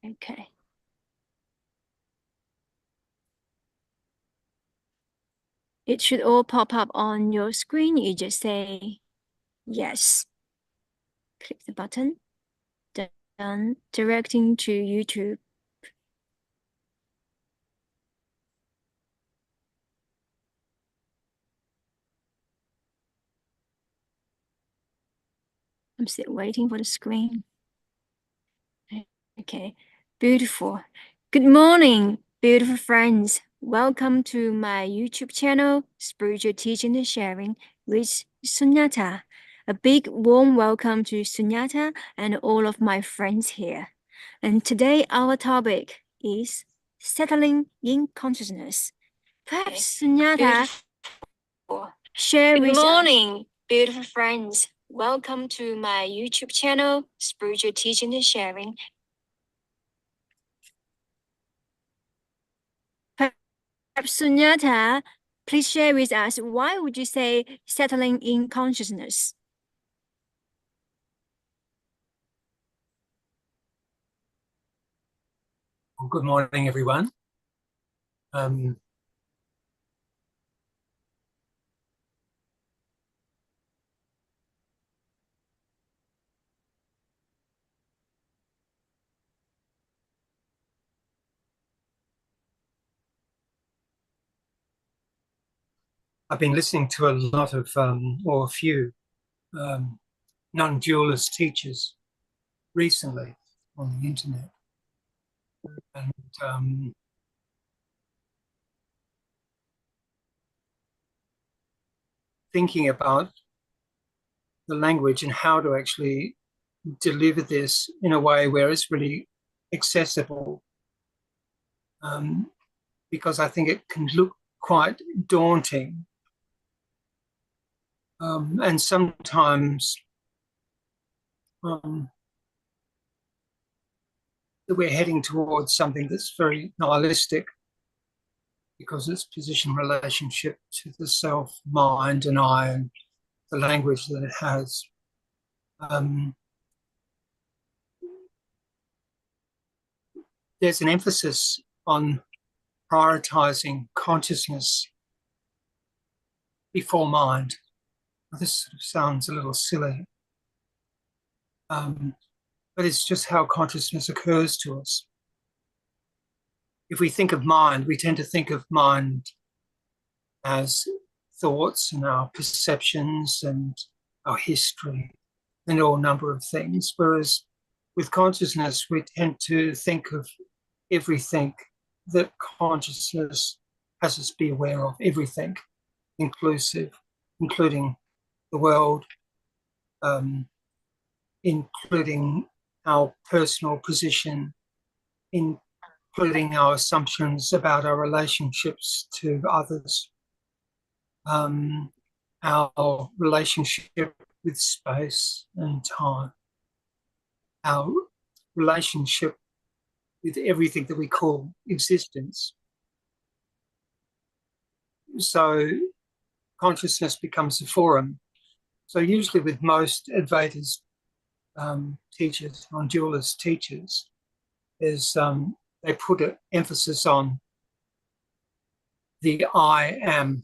Okay. It should all pop up on your screen. You just say yes. Click the button. Done. Directing to YouTube. I'm still waiting for the screen. Okay, beautiful. Good morning, beautiful friends. Welcome to my YouTube channel, Spiritual Teaching and Sharing with Sunyata. A big warm welcome to Sunyata and all of my friends here. And today our topic is settling in consciousness. Perhaps Sunyata, share with us. Good morning, beautiful friends. Welcome to my YouTube channel, Spiritual Teaching and Sharing. Sunyata, please share with us, why would you say settling in consciousness? Well, good morning, everyone. I've been listening to a lot of, or a few, non-dualist teachers recently on the internet, and thinking about the language and how to actually deliver this in a way where it's really accessible, because I think it can look quite daunting, and sometimes that we're heading towards something that's very nihilistic because it's positioned relationship to the self, mind, and I, and the language that it has. There's an emphasis on prioritizing consciousness before mind. This sort of sounds a little silly, but it's just how consciousness occurs to us. If we think of mind, we tend to think of mind as thoughts and our perceptions and our history and all number of things, whereas with consciousness, we tend to think of everything that consciousness has us be aware of, everything, including the world, including our personal position, including our assumptions about our relationships to others, our relationship with space and time, our relationship with everything that we call existence. So consciousness becomes a forum. So usually with most Advaita's teachers, non-dualist teachers, is they put an emphasis on the I am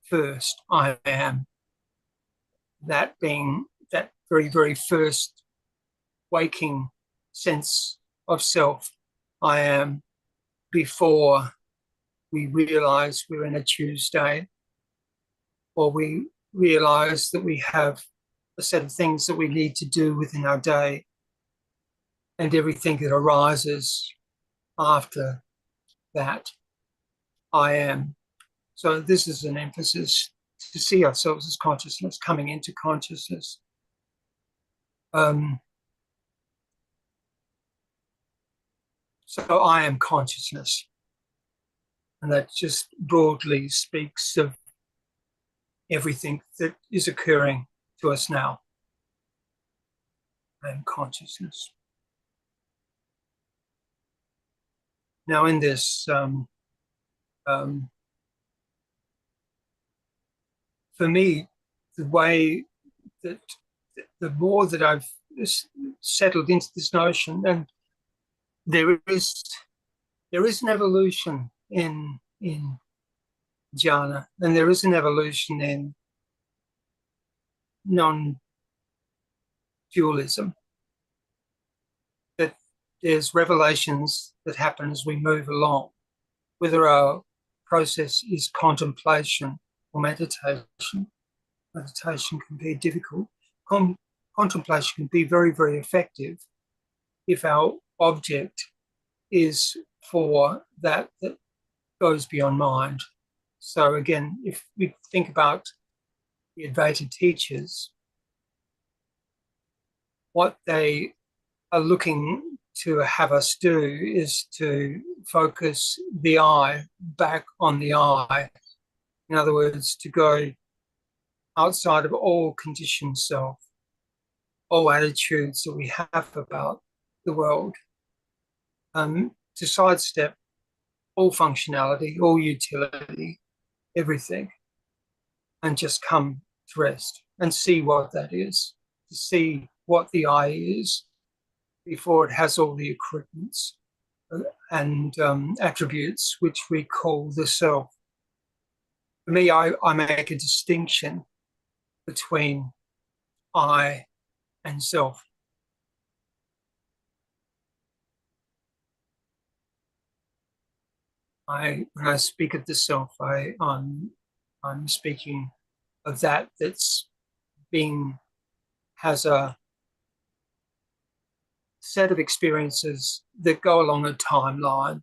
first, I am. That being that very, very first waking sense of self, I am, before we realize we're in a Tuesday, or we realize that we have a set of things that we need to do within our day, and everything that arises after that, I am. So this is an emphasis to see ourselves as consciousness, coming into consciousness. So I am consciousness. And that just broadly speaks of everything that is occurring to us now. I am consciousness. Now in this, for me, the way that the more that I've settled into this notion, and there is an evolution in jhana, and there is an evolution in non-dualism. That there's revelations that happen as we move along, whether our process is contemplation or meditation. Meditation can be difficult. Contemplation can be very, very effective if our object is for that goes beyond mind. So again, if we think about the Advaita teachers, what they are looking to have us do is to focus the I back on the I. In other words, to go outside of all conditioned self, all attitudes that we have about the world, to sidestep all functionality, all utility, everything, and just come to rest and see what that is, to see what the I is before it has all the equipments and attributes which we call the self. For me, I make a distinction between I and self. When I speak of the self, I'm speaking of that that's has a set of experiences that go along a timeline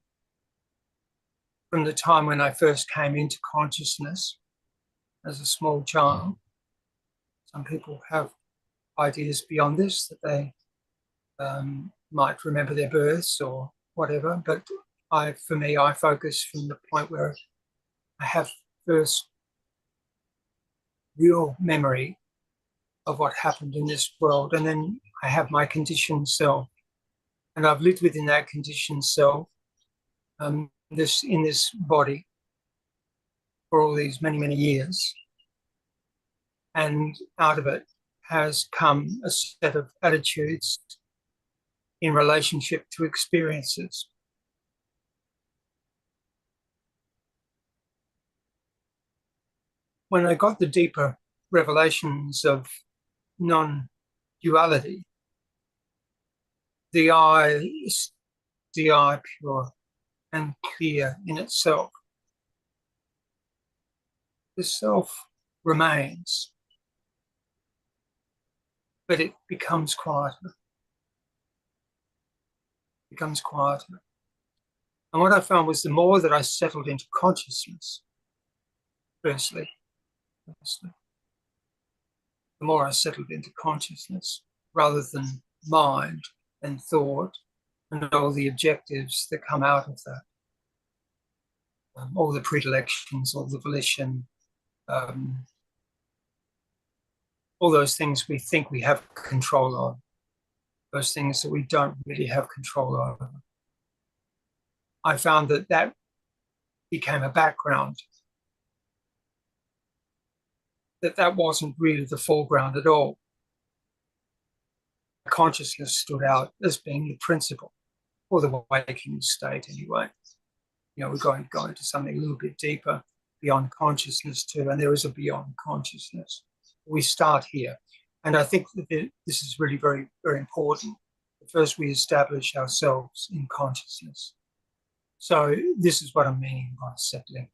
from the time when I first came into consciousness as a small child. Some people have ideas beyond this that they might remember their births or whatever, but for me, I focus from the point where I have first real memory of what happened in this world, and then I have my conditioned self, and I've lived within that conditioned self, in this body for all these many, many years, and out of it has come a set of attitudes in relationship to experiences. When I got the deeper revelations of non-duality, the I is the I pure and clear in itself. The self remains, but it becomes quieter. Becomes quieter. And what I found was the more that I settled into consciousness, firstly, the more I settled into consciousness rather than mind and thought and all the objectives that come out of that, all the predilections, all the volition, all those things we think we have control of, those things that we don't really have control over. I found that became a background, that wasn't really the foreground at all. Consciousness stood out as being the principle, or the waking state anyway. You know, we're going to something a little bit deeper beyond consciousness too, and there is a beyond consciousness. We start here. And I think that this is really very, very important. First, we establish ourselves in consciousness. So this is what I'm meaning by settling.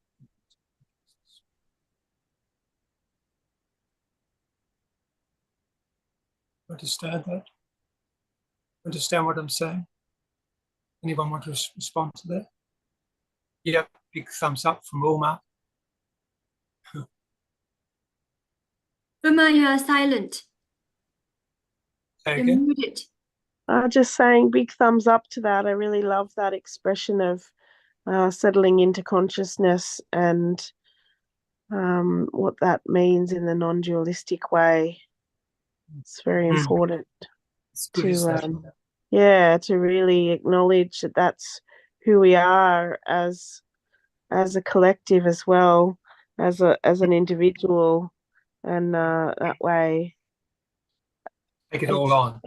Understand that? Understand what I'm saying? Anyone want to respond to that? Yep, big thumbs up from Ulma. Uma, you are silent. You're muted. Just saying big thumbs up to that. I really love that expression of settling into consciousness and what that means in the non-dualistic way. It's very important to really acknowledge that that's who we are as a collective as well, as an individual, and that way take it all on.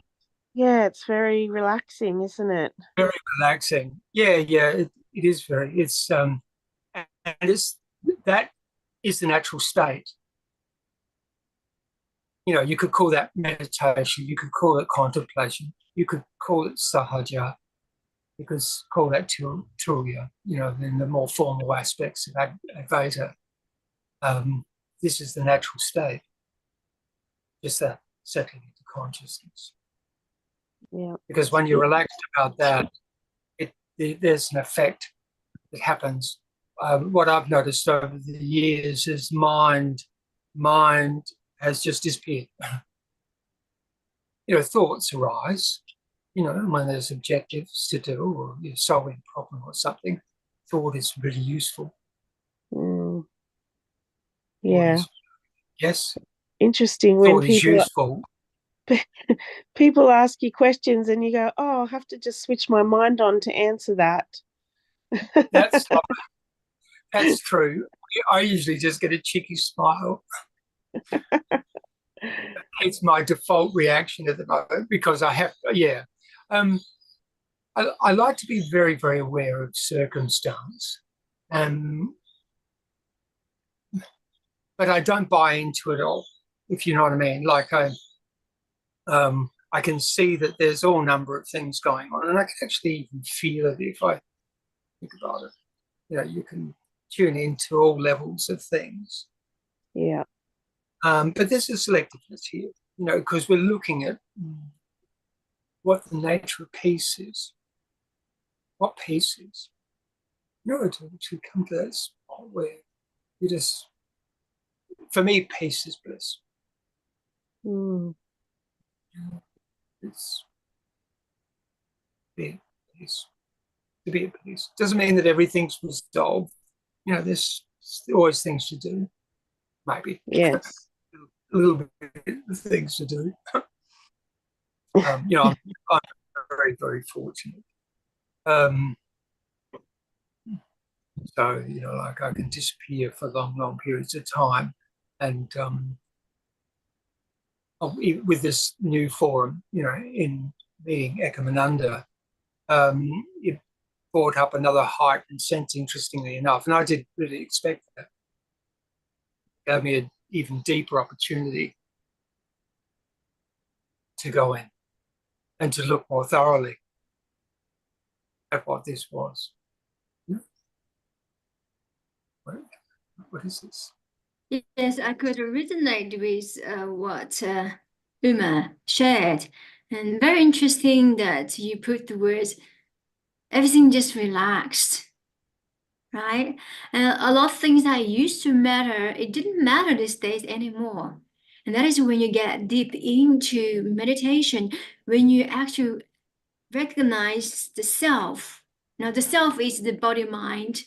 Yeah, it's very relaxing, isn't it? Very relaxing. Yeah, it is very. And it's that is the natural state. You know, you could call that meditation. You could call it contemplation. You could call it sahaja. You could call that turiya. You know, in the more formal aspects of Advaita. This is the natural state. Just that settling into consciousness. Yeah. Because when you're relaxed about that, there's an effect that happens. What I've noticed over the years is mind has just disappeared. You know, thoughts arise, you know, when there's objectives to do or you're solving a problem or something, thought is really useful. Mm. Yeah. Yes. Interesting when Thought is useful. people ask you questions and you go, "Oh, I'll have to just switch my mind on to answer that." That's that's true. I usually just get a cheeky smile. It's my default reaction at the moment because I have, yeah. I like to be very, very aware of circumstance, but I don't buy into it all, if you know what I mean. Like I can see that there's all number of things going on, and I can actually even feel it if I think about it. You know, you can tune into all levels of things. Yeah. But there's a selectiveness here, you know, because we're looking at what the nature of peace is. What peace is. You know, to come to that spot where you just, for me, peace is bliss. Mm. It's be at peace. To be at peace doesn't mean that everything's resolved. You know, there's always things to do. Maybe Yes. a little bit of things to do. You know, I'm very, very fortunate. So, you know, like I can disappear for long, long periods of time. And with this new forum, you know, in meeting Ekomananda, it brought up another heightened sense, interestingly enough. And I didn't really expect that. It gave me an even deeper opportunity to go in and to look more thoroughly at what this was. What is this? Yes, I could resonate with what Uma shared. And very interesting that you put the words, everything just relaxed, right? And a lot of things that used to matter, it didn't matter these days anymore. And that is when you get deep into meditation, when you actually recognize the self. Now, the self is the body mind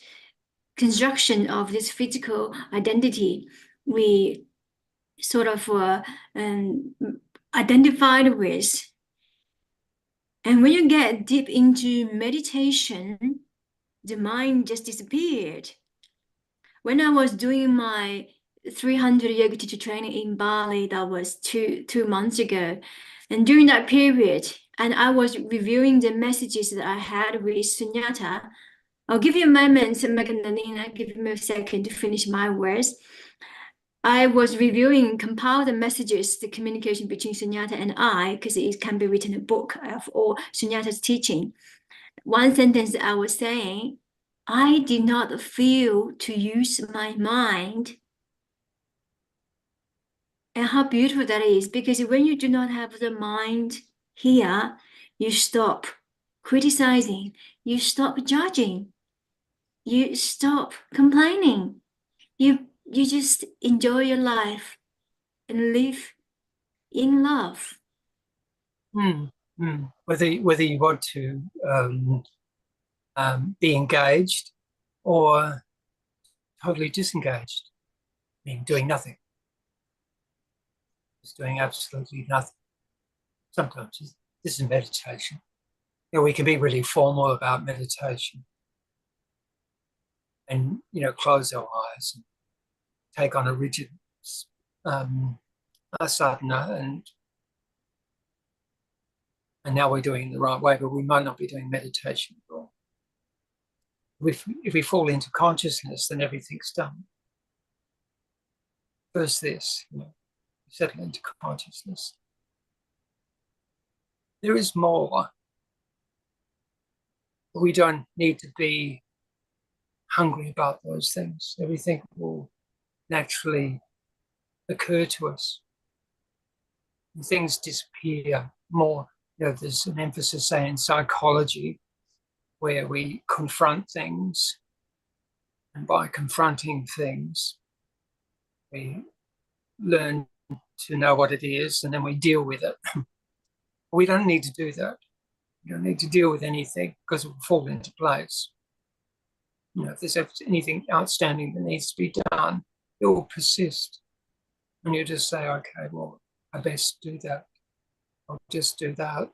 construction of this physical identity we sort of identified with. And when you get deep into meditation, the mind just disappeared. When I was doing my 300 yoga teacher training in Bali, that was two months ago. And during that period, and I was reviewing the messages that I had with Sunyata. I'll give you a moment, Magdalena, give me a second to finish my words. I was reviewing, compiled the messages, the communication between Sunyata and I, because it can be written a book of all Sunyata's teaching. One sentence I was saying, I did not feel to use my mind. And how beautiful that is, because when you do not have the mind here, you stop criticizing, you stop judging, you stop complaining. You just enjoy your life and live in love. Whether you want to be engaged or totally disengaged, I mean, doing nothing, just doing absolutely nothing. Sometimes this is meditation. You know, we can be really formal about meditation, and you know, close our eyes and take on a rigid sadhana, And now we're doing it the right way, but we might not be doing meditation at all. If we fall into consciousness, then everything's done. First this, settle into consciousness. There is more. But we don't need to be hungry about those things. Everything will naturally occur to us. And things disappear more. There's an emphasis, say, in psychology, where we confront things. And by confronting things, we learn to know what it is, and then we deal with it. We don't need to do that. You don't need to deal with anything because it will fall into place. If there's anything outstanding that needs to be done, it will persist. And you just say, okay, well, I best do that. I'll just do that.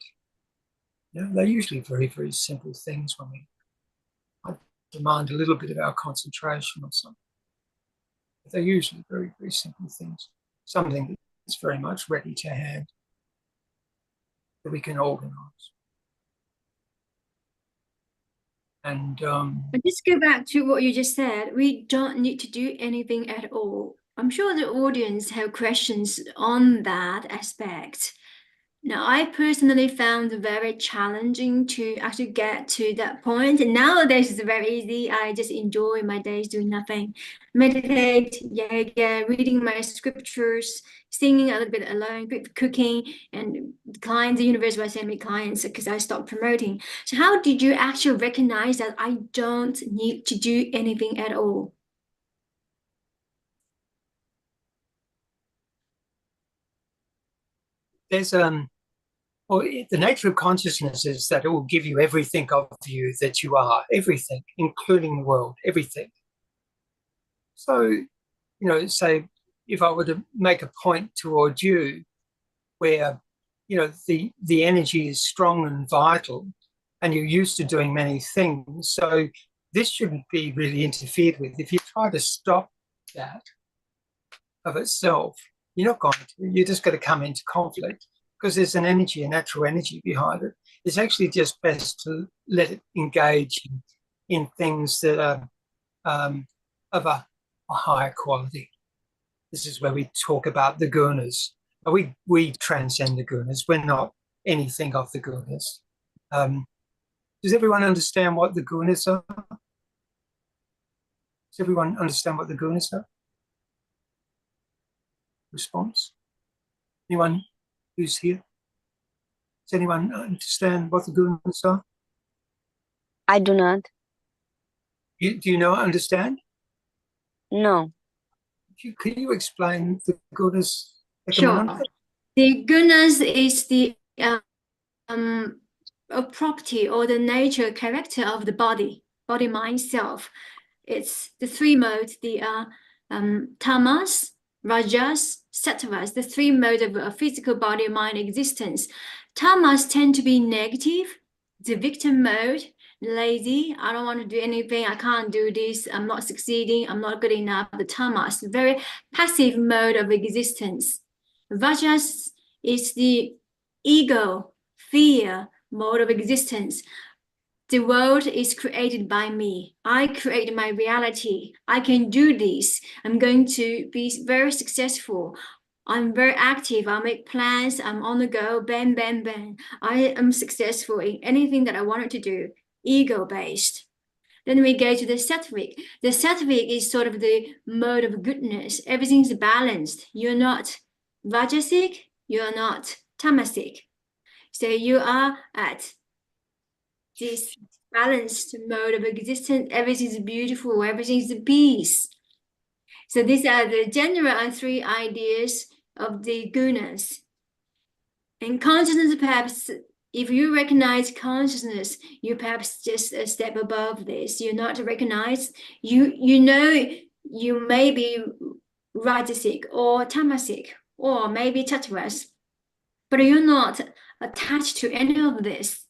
They're usually very, very simple things when we demand a little bit of our concentration or something. But they're usually very, very simple things. Something that's very much ready to hand that we can organize. And But just go back to what you just said. We don't need to do anything at all. I'm sure the audience have questions on that aspect. Now, I personally found it very challenging to actually get to that point. And nowadays, it's very easy. I just enjoy my days doing nothing. Meditate, yoga, reading my scriptures, singing a little bit alone, cooking, and clients, the universe will send me clients because I stopped promoting. So how did you actually recognize that I don't need to do anything at all? there's the nature of consciousness is that it will give you everything of you that you are, everything, including the world, everything. So, say if I were to make a point towards you where, the energy is strong and vital and you're used to doing many things. So this shouldn't be really interfered with. If you try to stop that of itself, you're not going to. You're just going to come into conflict because there's an energy, a natural energy behind it. It's actually just best to let it engage in things that are of a higher quality. This is where we talk about the gunas. We transcend the gunas. We're not anything of the gunas. Does everyone understand what the gunas are? Does everyone understand what the gunas are? Response? Anyone who's here? Does anyone understand what the gunas are? I do not. Do you know, understand? No. Could you explain the gunas? Sure. The gunas is the a property or the nature character of the body, mind, self. It's the three modes, the tamas, rajas, sattvas, the three modes of physical body, mind existence. Tamas tend to be negative, the victim mode, lazy, I don't want to do anything, I can't do this, I'm not succeeding, I'm not good enough. The tamas, very passive mode of existence. Rajas is the ego, fear mode of existence. The world is created by me. I create my reality. I can do this. I'm going to be very successful. I'm very active. I make plans. I'm on the go. Bang, bang, bang. I am successful in anything that I wanted to do. Ego-based. Then we go to the sattvic. The sattvic is sort of the mode of goodness. Everything's balanced. You're not rajasic. You're not tamasic. So you are at this balanced mode of existence. Everything's beautiful. Everything's peace. So these are the general and three ideas of the gunas. And consciousness, perhaps, if you recognize consciousness, you perhaps just a step above this. You're not recognized. You know you may be rajasic or tamasic or maybe tattvas, but you're not attached to any of this.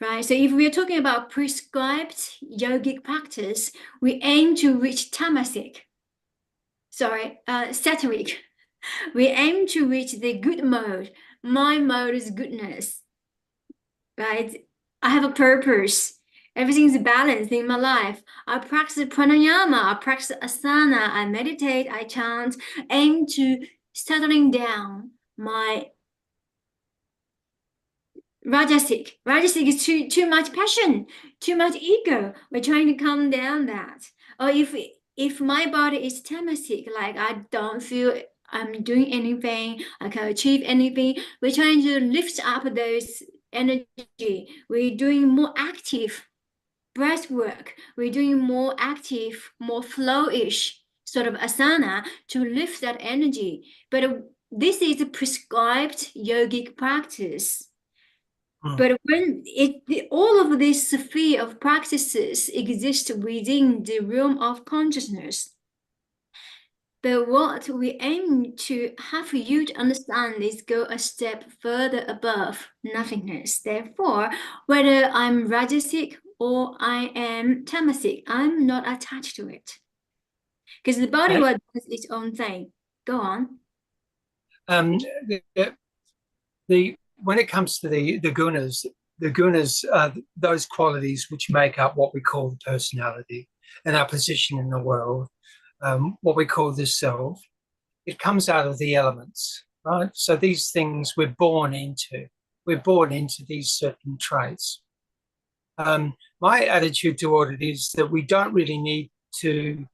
Right, so if we're talking about prescribed yogic practice, we aim to reach sattvic. We aim to reach the good mode. My mode is goodness. right? I have a purpose. Everything's balanced in my life. I practice pranayama, I practice asana, I meditate, I chant, aim to settling down my Rajasic. Rajasic is too much passion, too much ego. We're trying to calm down that. Or if my body is tamasic, like I don't feel I'm doing anything, I can achieve anything, we're trying to lift up those energy. We're doing more active breath work. We're doing more active, more flow-ish sort of asana to lift that energy. But this is a prescribed yogic practice. But when all of this sphere of practices exist within the realm of consciousness, but what we aim to have you to understand is go a step further above nothingness. Therefore, whether I'm Rajasic or I am Tamasic, I'm not attached to it. Because the body will does its own thing. Go on. When it comes to the gunas are those qualities which make up what we call the personality and our position in the world, what we call the self. It comes out of the elements, right? So these things we're born into. We're born into these certain traits. My attitude toward it is that we don't really need to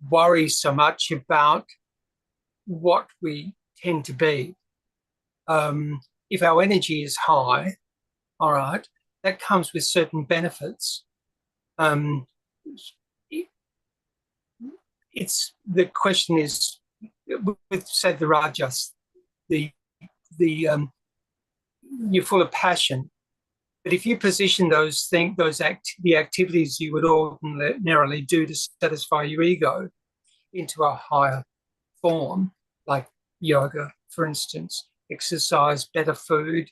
worry so much about what we tend to be. If our energy is high, all right, that comes with certain benefits. It's the question is with say the rajas, the you're full of passion, but if you position those things, the activities you would ordinarily do to satisfy your ego into a higher form, like yoga, for instance, exercise, better food,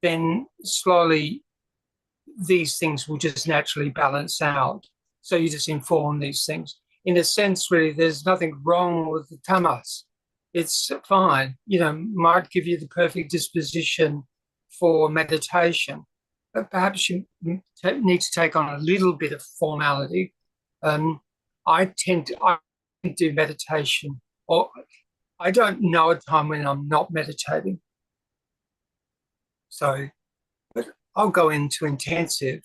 then slowly these things will just naturally balance out. So you just inform these things. In a sense, really, there's nothing wrong with the tamas. It's fine. Might give you the perfect disposition for meditation, but perhaps you need to take on a little bit of formality. I do meditation, or I don't know a time when I'm not meditating. So, but I'll go into intensive.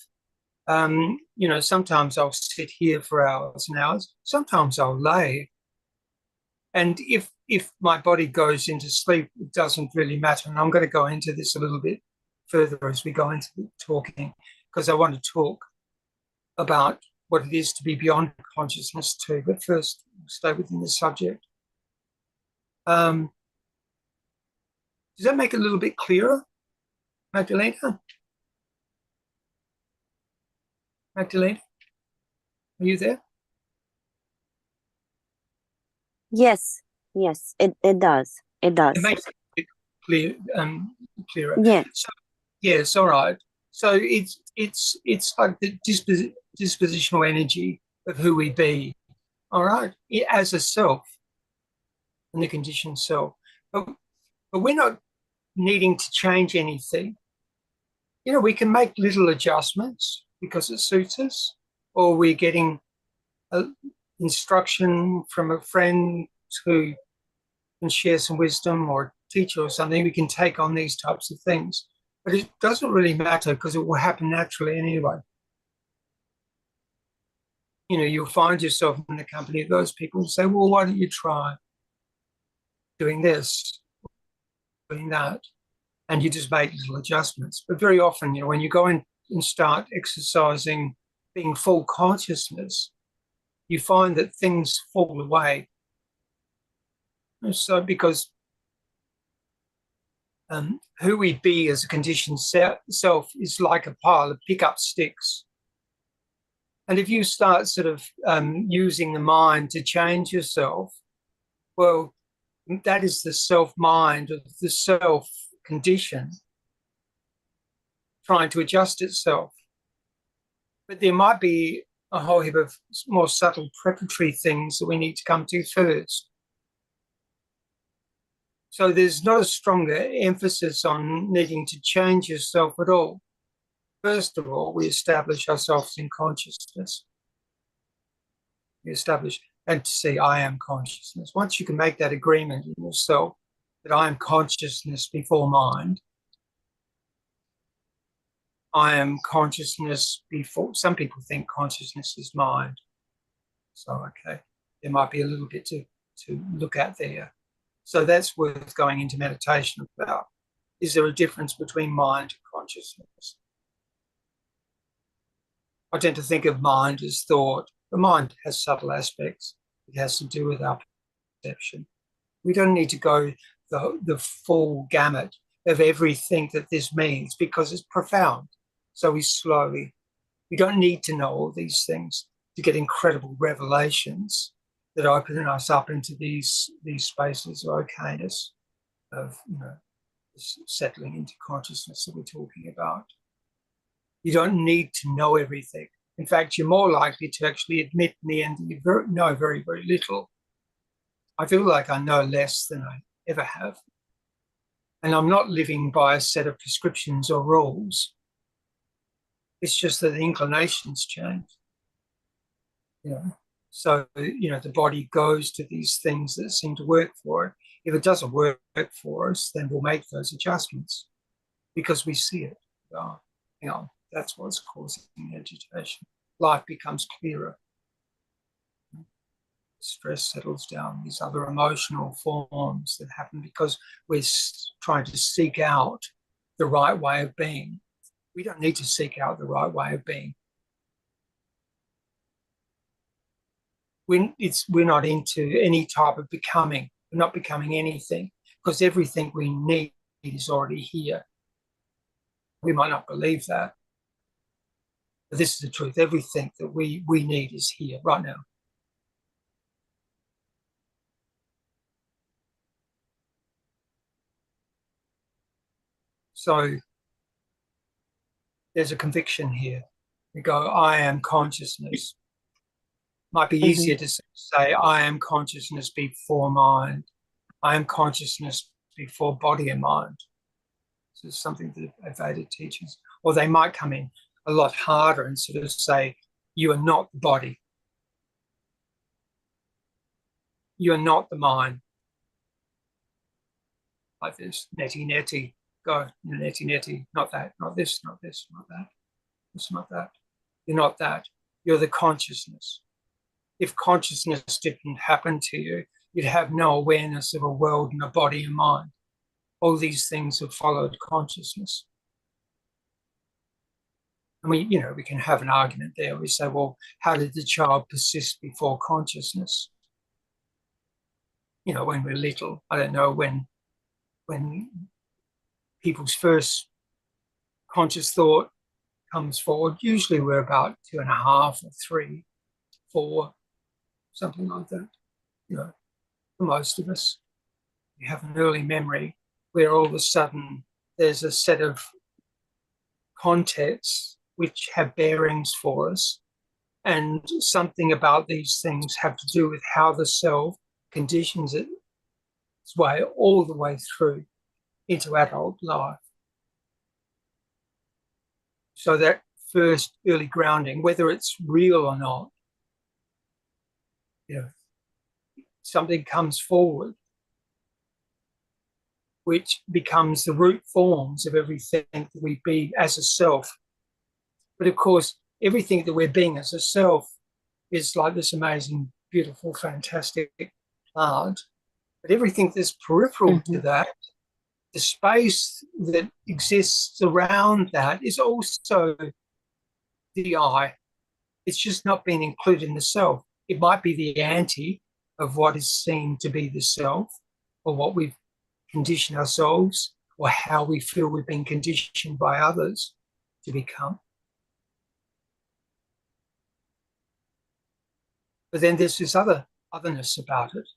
Sometimes I'll sit here for hours and hours. Sometimes I'll lay. And if my body goes into sleep, it doesn't really matter. And I'm going to go into this a little bit further as we go into the talking, because I want to talk about what it is to be beyond consciousness too. But first, stay within the subject. Does that make it a little bit clearer, Magdalena? Magdalena, are you there? Yes, it does. It does. It makes it clear, clearer. Yeah. So, yes, all right. So it's like the dispositional energy of who we be, all right, as a self, and the conditioned self. But we're not needing to change anything. We can make little adjustments because it suits us, or we're getting instruction from a friend who can share some wisdom, or a teacher or something. We can take on these types of things. But it doesn't really matter because it will happen naturally anyway. You'll find yourself in the company of those people and say, well, why don't you try doing this, doing that? And you just make little adjustments. But very often, when you go in and start exercising, being full consciousness, you find that things fall away. So because who we be as a conditioned self is like a pile of pickup sticks. And if you start sort of using the mind to change yourself, well, that is the self-mind of the self-condition trying to adjust itself. But there might be a whole heap of more subtle preparatory things that we need to come to first. So there's not a stronger emphasis on needing to change yourself at all. First of all, we establish ourselves in consciousness. We establish and to see I am consciousness. Once you can make that agreement in yourself that I am consciousness before mind, I am consciousness before. Some people think consciousness is mind. So, okay, there might be a little bit to look at there. So that's worth going into meditation about. Is there a difference between mind and consciousness? I tend to think of mind as thought. The mind has subtle aspects. It has to do with our perception. We don't need to go the full gamut of everything that this means because it's profound. So we don't need to know all these things to get incredible revelations that open us up into these spaces of okayness, of settling into consciousness that we're talking about. You don't need to know everything. In fact, you're more likely to actually admit in the end that you know very, very little. I feel like I know less than I ever have. And I'm not living by a set of prescriptions or rules. It's just that the inclinations change. So, the body goes to these things that seem to work for it. If it doesn't work for us, then we'll make those adjustments because we see it. That's what's causing agitation. Life becomes clearer. Stress settles down, these other emotional forms that happen because we're trying to seek out the right way of being. We don't need to seek out the right way of being. We're not into any type of becoming. We're not becoming anything because everything we need is already here. We might not believe that, but this is the truth. Everything that we need is here right now. So there's a conviction here. We go, I am consciousness. Might be easier to say, I am consciousness before mind. I am consciousness before body and mind. This is something that Advaita teaches. Or they might come in a lot harder and sort of say, you are not the body. You are not the mind. Like this, neti, go, neti, not that, not this, not this, not that. It's not that. You're not that. You're the consciousness. If consciousness didn't happen to you, you'd have no awareness of a world and a body and mind. All these things have followed consciousness. And we can have an argument there. We say, well, how did the child persist before consciousness? When we're little, I don't know, when people's first conscious thought comes forward, usually we're about 2.5 or 3, 4, something like that. For most of us, we have an early memory where all of a sudden there's a set of contexts which have bearings for us, and something about these things have to do with how the self conditions its way all the way through into adult life. So that first early grounding, whether it's real or not, something comes forward which becomes the root forms of everything that we be as a self. But of course, everything that we're being as a self is like this amazing, beautiful, fantastic plant. But everything that's peripheral to that, the space that exists around that, is also the I. It's just not being included in the self. It might be the anti of what is seen to be the self, or what we've conditioned ourselves, or how we feel we've been conditioned by others to become. But then there's this otherness about it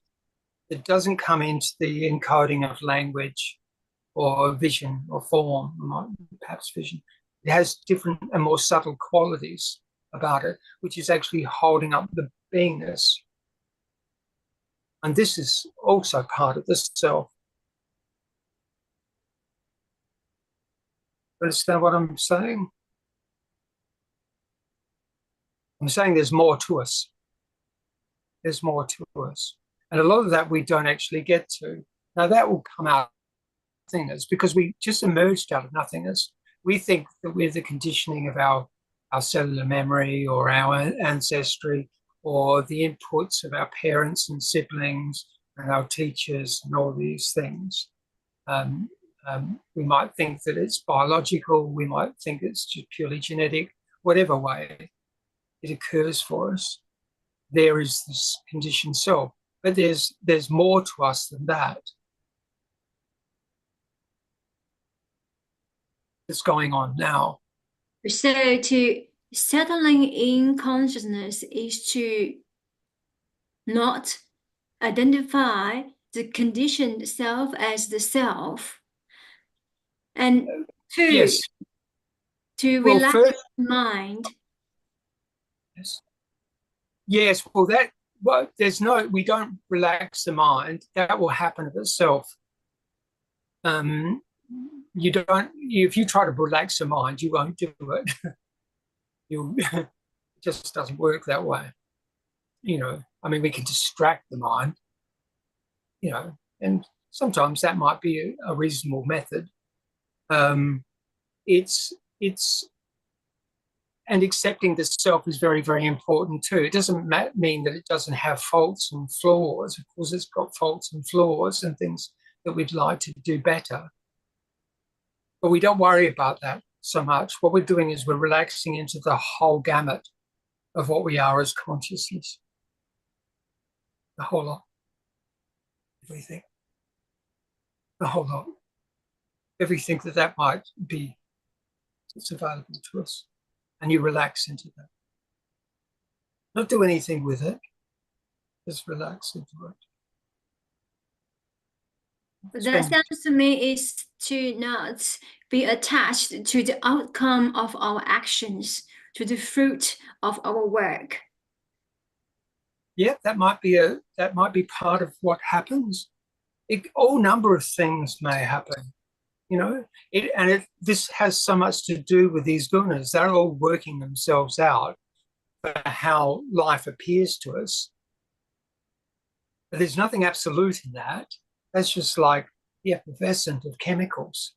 that doesn't come into the encoding of language or vision or form, perhaps vision. It has different and more subtle qualities about it, which is actually holding up the beingness. And this is also part of the self. Understand what I'm saying? I'm saying there's more to us. There's more to us. And a lot of that we don't actually get to. Now that will come out of nothingness because we just emerged out of nothingness. We think that we're the conditioning of our cellular memory or our ancestry or the inputs of our parents and siblings and our teachers and all these things. We might think that it's biological. We might think it's just purely genetic. Whatever way it occurs for us, there is this conditioned self. But there's more to us than that. That's going on now. So to settling in consciousness is to not identify the conditioned self as the self, and Yes. to Well, relax first, the mind. Yes. Well, we don't relax the mind. That will happen of itself. If you try to relax the mind, you won't do it. It just doesn't work that way. We can distract the mind, and sometimes that might be a reasonable method. And accepting the self is very, very important too. It doesn't mean that it doesn't have faults and flaws. Of course, it's got faults and flaws and things that we'd like to do better. But we don't worry about that so much. What we're doing is we're relaxing into the whole gamut of what we are as consciousness. The whole lot. Everything. The whole lot. Everything that might be, it's available to us. And you relax into that. Not do anything with it. Just relax into it. But that sounds to me is to not be attached to the outcome of our actions, to the fruit of our work. Yeah, that might be part of what happens. All number of things may happen. This has so much to do with these gunas. They're all working themselves out for how life appears to us. But there's nothing absolute in that. That's just like the effervescence of chemicals.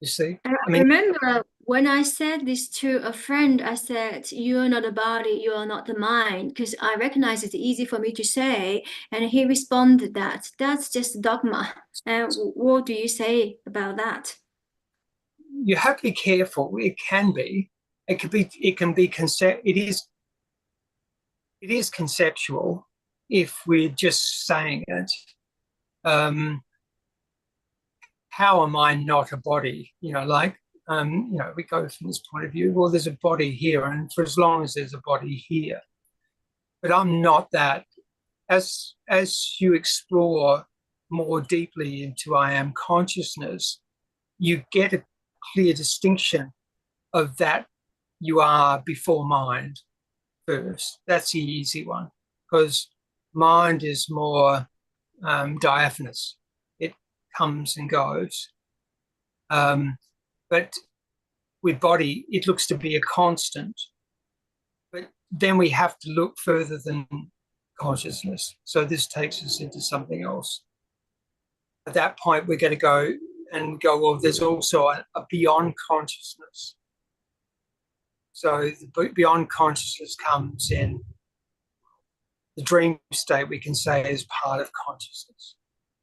You see? I remember when I said this to a friend, I said, "You are not the body, you are not the mind," because I recognize it's easy for me to say. And he responded that that's just dogma. And what do you say about that? You have to be careful. It can be. It is conceptual if we're just saying it. How am I not a body? We go from this point of view, well, there's a body here, and for as long as there's a body here. But I'm not that. As you explore more deeply into I am consciousness, you get a clear distinction of that you are before mind first. That's the easy one, because mind is more diaphanous. It comes and goes. But with body, it looks to be a constant. But then we have to look further than consciousness. So this takes us into something else. At that point, we're going to go, well, there's also a beyond consciousness. So the beyond consciousness comes in the dream state, we can say, is part of consciousness,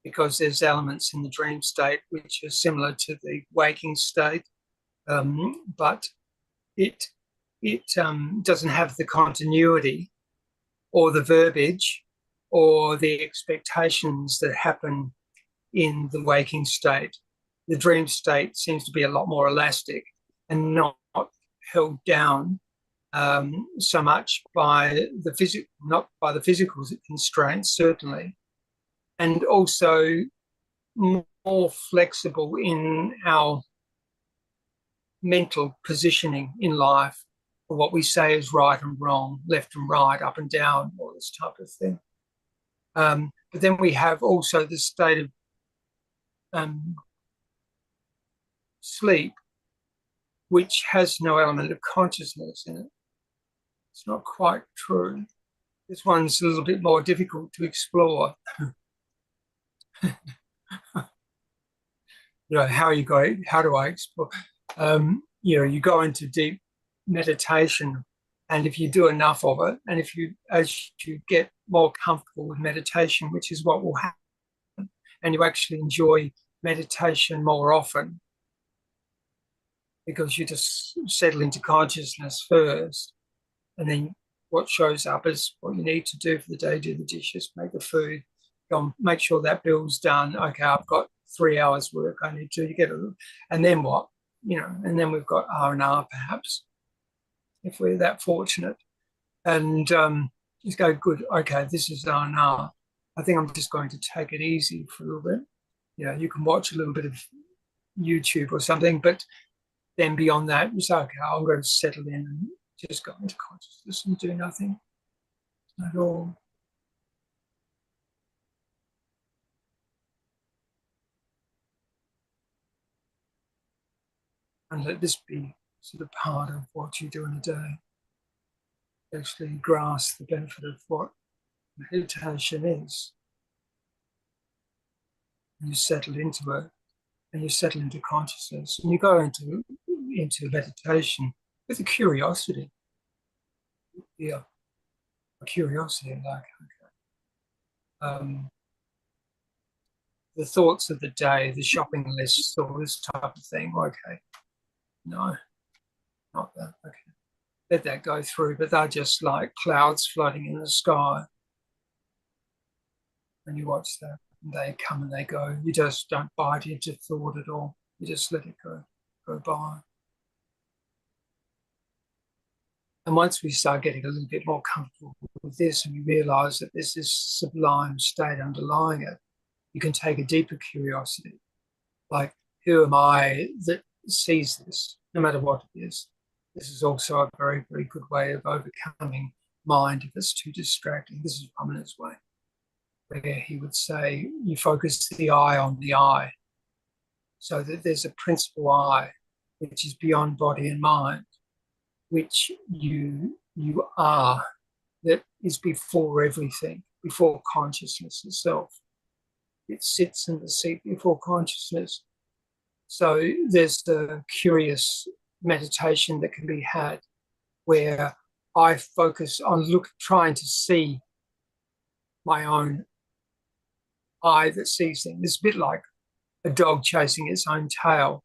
because there's elements in the dream state which are similar to the waking state, but it doesn't have the continuity or the verbiage or the expectations that happen in the waking state. The dream state seems to be a lot more elastic and not held down so much by not by the physical constraints, certainly, and also more flexible in our mental positioning in life for what we say is right and wrong, left and right, up and down, all this type of thing. But then we have also the state of sleep, which has no element of consciousness in it. It's not quite true. This one's a little bit more difficult to explore. How do I explore? You go into deep meditation, and if you do enough of it, and as you get more comfortable with meditation, which is what will happen, and you actually enjoy meditation more often, because you just settle into consciousness first, and then what shows up is what you need to do for the day: do the dishes, make the food, go and make sure that bill's done. Okay, I've got 3 hours work I need to get it, and then what? And then we've got R&R perhaps, if we're that fortunate, and just go, good, okay, this is R&R. I think I'm just going to take it easy for a little bit. You can watch a little bit of YouTube or something, but then beyond that, you say, okay, I'm going to settle in and just go into consciousness and do nothing at all. And let this be sort of part of what you do in a day. Actually grasp the benefit of what meditation is. And you settle into it, and you settle into consciousness, and you go into meditation with a curiosity. Yeah, a curiosity, like, okay. The thoughts of the day, the shopping lists, all this type of thing. Okay, no, not that. Okay, let that go through. But they're just like clouds floating in the sky, and you watch that. And they come and they go. You just don't bite into thought at all. You just let it go by. And once we start getting a little bit more comfortable with this, and we realise that there's this sublime state underlying it, you can take a deeper curiosity, like, who am I that sees this, no matter what it is? This is also a very, very good way of overcoming mind if it's too distracting. This is Raman's way, where he would say, you focus the eye on the eye, so that there's a principal eye, which is beyond body and mind, which you are, that is before everything, before consciousness itself. It sits in the seat before consciousness. So there's the curious meditation that can be had where I focus on trying to see my own eye that sees things. It's a bit like a dog chasing its own tail.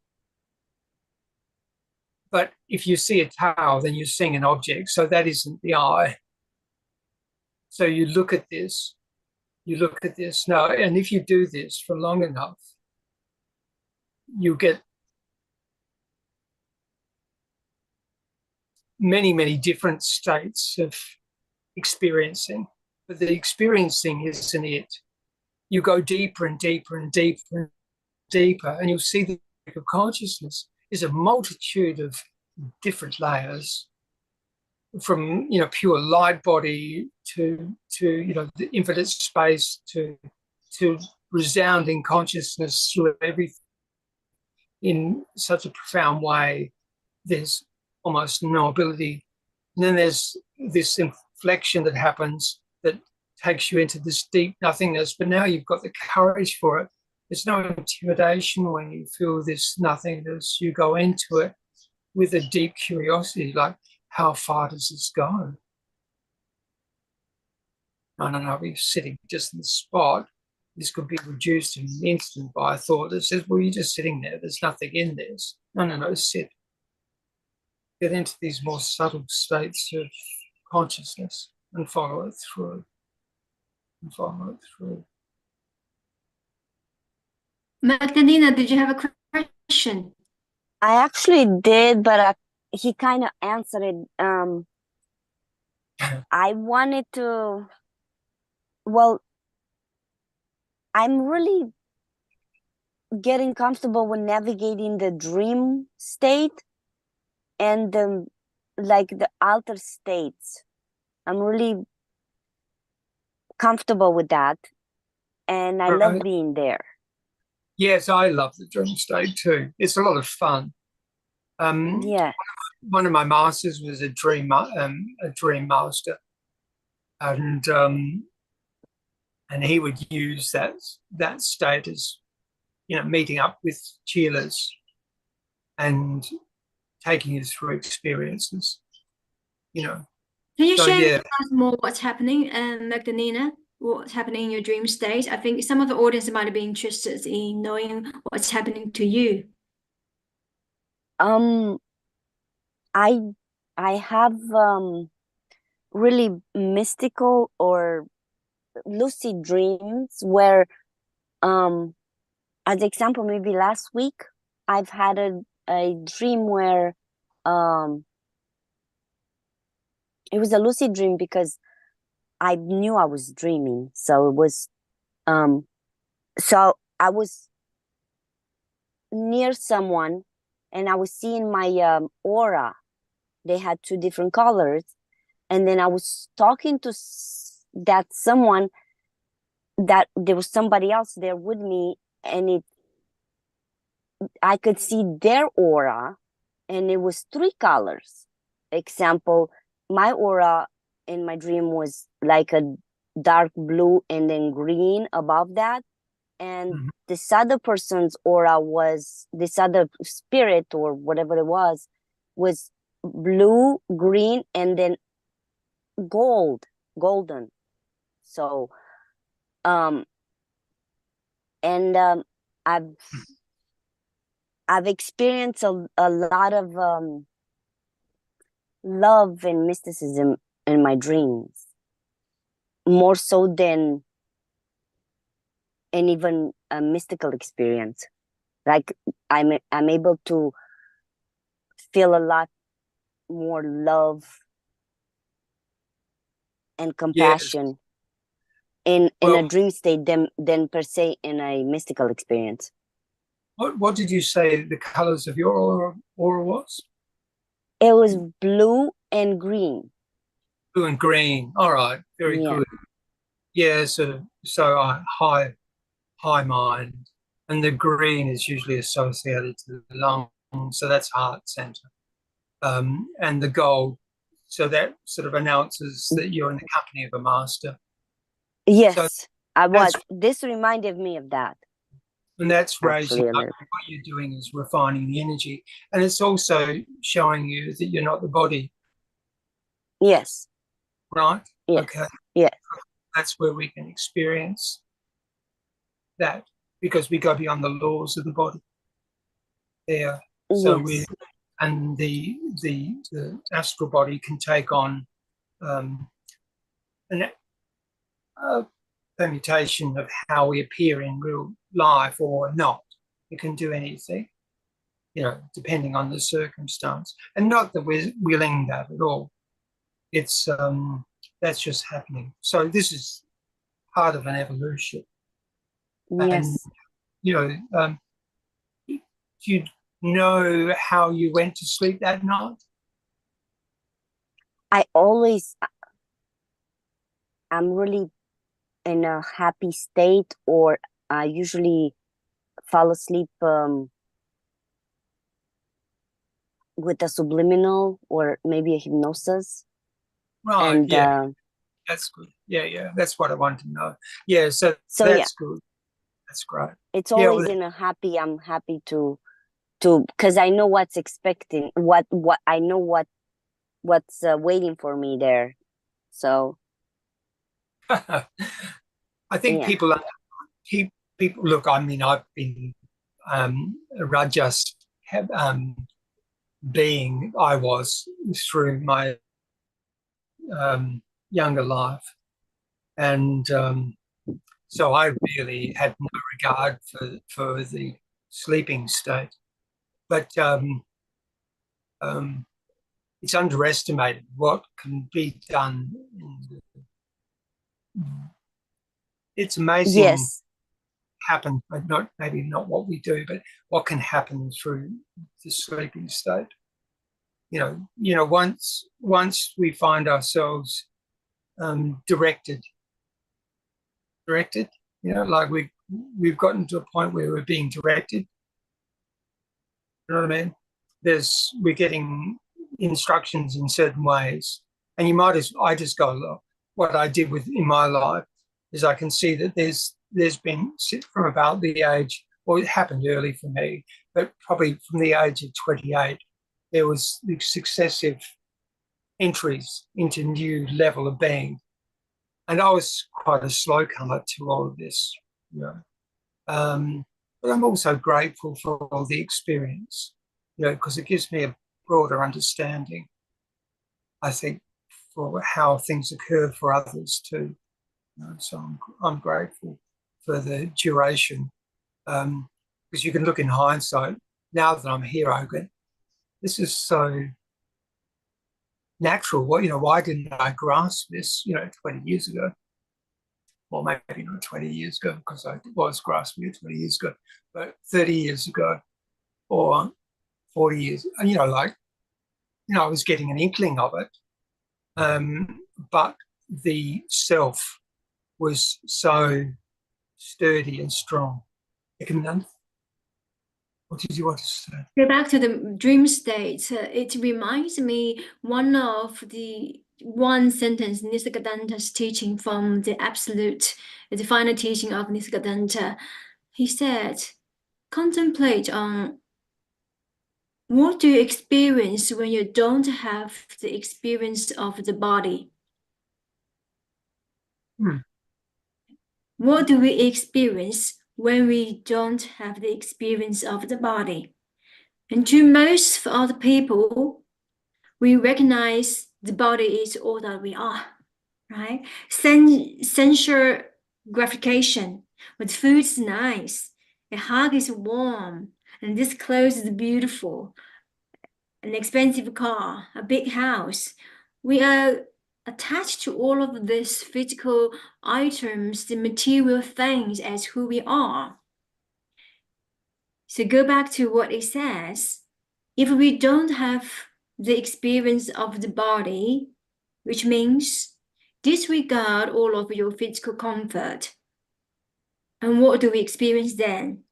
But if you see a tail, then you're seeing an object. So that isn't the eye. So you look at this now, and if you do this for long enough, you get many, many different states of experiencing. But the experiencing isn't it. You go deeper and deeper and deeper and deeper, and you'll see the of consciousness is a multitude of different layers, from pure light body to the infinite space to resounding consciousness through everything in such a profound way. There's almost no ability. And then there's this inflection that happens that takes you into this deep nothingness, but now you've got the courage for it. There's no intimidation when you feel this nothingness. You go into it with a deep curiosity, like, how far does this go? No, we're sitting just in the spot. This could be reduced in an instant by a thought that says, well, you're just sitting there. There's nothing in this. No, sit. Get into these more subtle states of consciousness and follow it through. Magdalena, did you have a question? I actually did, but he kind of answered it. I wanted to, well, I'm really getting comfortable with navigating the dream state and the altered states. I'm really comfortable with that, and I love being there. Yes, I love the dream state too. It's a lot of fun. Yeah. One of my masters was a dream master, and he would use that state as, meeting up with cheerleaders and taking you through experiences. Can you So share yeah, with us more what's happening, Magdalena? What's happening in your dream state? I think some of the audience might be interested in knowing what's happening to you. I have really mystical or lucid dreams where as example, maybe last week I've had a dream where it was a lucid dream because I knew I was dreaming. So it was so I was near someone and I was seeing my aura. They had two different colors, and then I was talking to that someone, that there was somebody else there with me, and I could see their aura, and it was three colors. Example, my aura in my dream was like a dark blue and then green above that, and this other person's aura was, this other spirit or whatever it was blue, green, and then golden. So and I've experienced a lot of love and mysticism in my dreams, more so than even a mystical experience. Like I'm able to feel a lot more love and compassion in a dream state than per se in a mystical experience. What did you say the colors of your aura was? It was blue and green. Blue and green. All right, very good. Yeah, so high mind, and the green is usually associated to the lungs, so that's heart center. And the gold, so that sort of announces that you're in the company of a master. Yes, so I was. This reminded me of that. And that's raising up. What you're doing is refining the energy. And it's also showing you that you're not the body. Yes. Right? Yes. Okay. Yes. That's where we can experience that, because we go beyond the laws of the body. There. So yes. and the astral body can take on a permutation of how we appear in real life or not. It can do anything, depending on the circumstance. And not that we're willing that at all. It's that's just happening. So this is part of an evolution. Yes. And do you know how you went to sleep that night? I'm really in a happy state, or I usually fall asleep with a subliminal or maybe a hypnosis. Right, and that's good. Yeah, that's what I wanted to know. Yeah, so that's good. That's great. It's always in a happy. I'm happy to because I know what's expecting, what I know what's waiting for me there. So I think people look. I mean, I've been Rajas being I was through my younger life, and so I really had no regard for the sleeping state. But it's underestimated what can be done. It's amazing. Yes. Happen, but maybe not what we do, but what can happen through the sleeping state. Once we find ourselves directed, like we've gotten to a point where we're being directed. You know what I mean? we're getting instructions in certain ways, and I just go, look, what I did in my life is I can see that there's been from about the age, well, it happened early for me, but probably from the age of 28, there was the successive entries into new level of being. And I was quite a slow comer to all of this, you know. But I'm also grateful for all the experience, you know, because it gives me a broader understanding, I think, for how things occur for others too. You know, so I'm grateful for the duration, because you can look in hindsight. Now that I'm here, I go, this is so natural. What, you know, why didn't I grasp this, you know, 20 years ago? Well, maybe not 20 years ago, because I was grasping it 20 years ago, but 30 years ago or 40 years, and, you know, like, you know, I was getting an inkling of it, but the self was so sturdy and strong. Ekomananda, what did you want to say? Go back to the dream state. It reminds me one sentence Nisargadatta's teaching from the absolute, the final teaching of Nisargadatta. He said, contemplate on what do you experience when you don't have the experience of the body. What do we experience when we don't have the experience of the body? And to most other people, we recognize the body is all that we are, right? Sensual gratification. When food's nice, a hug is warm, and this clothes is beautiful, an expensive car, a big house. We are attached to all of these physical items, the material things, as who we are. So go back to what it says. If we don't have the experience of the body, which means disregard all of your physical comfort, and what do we experience then?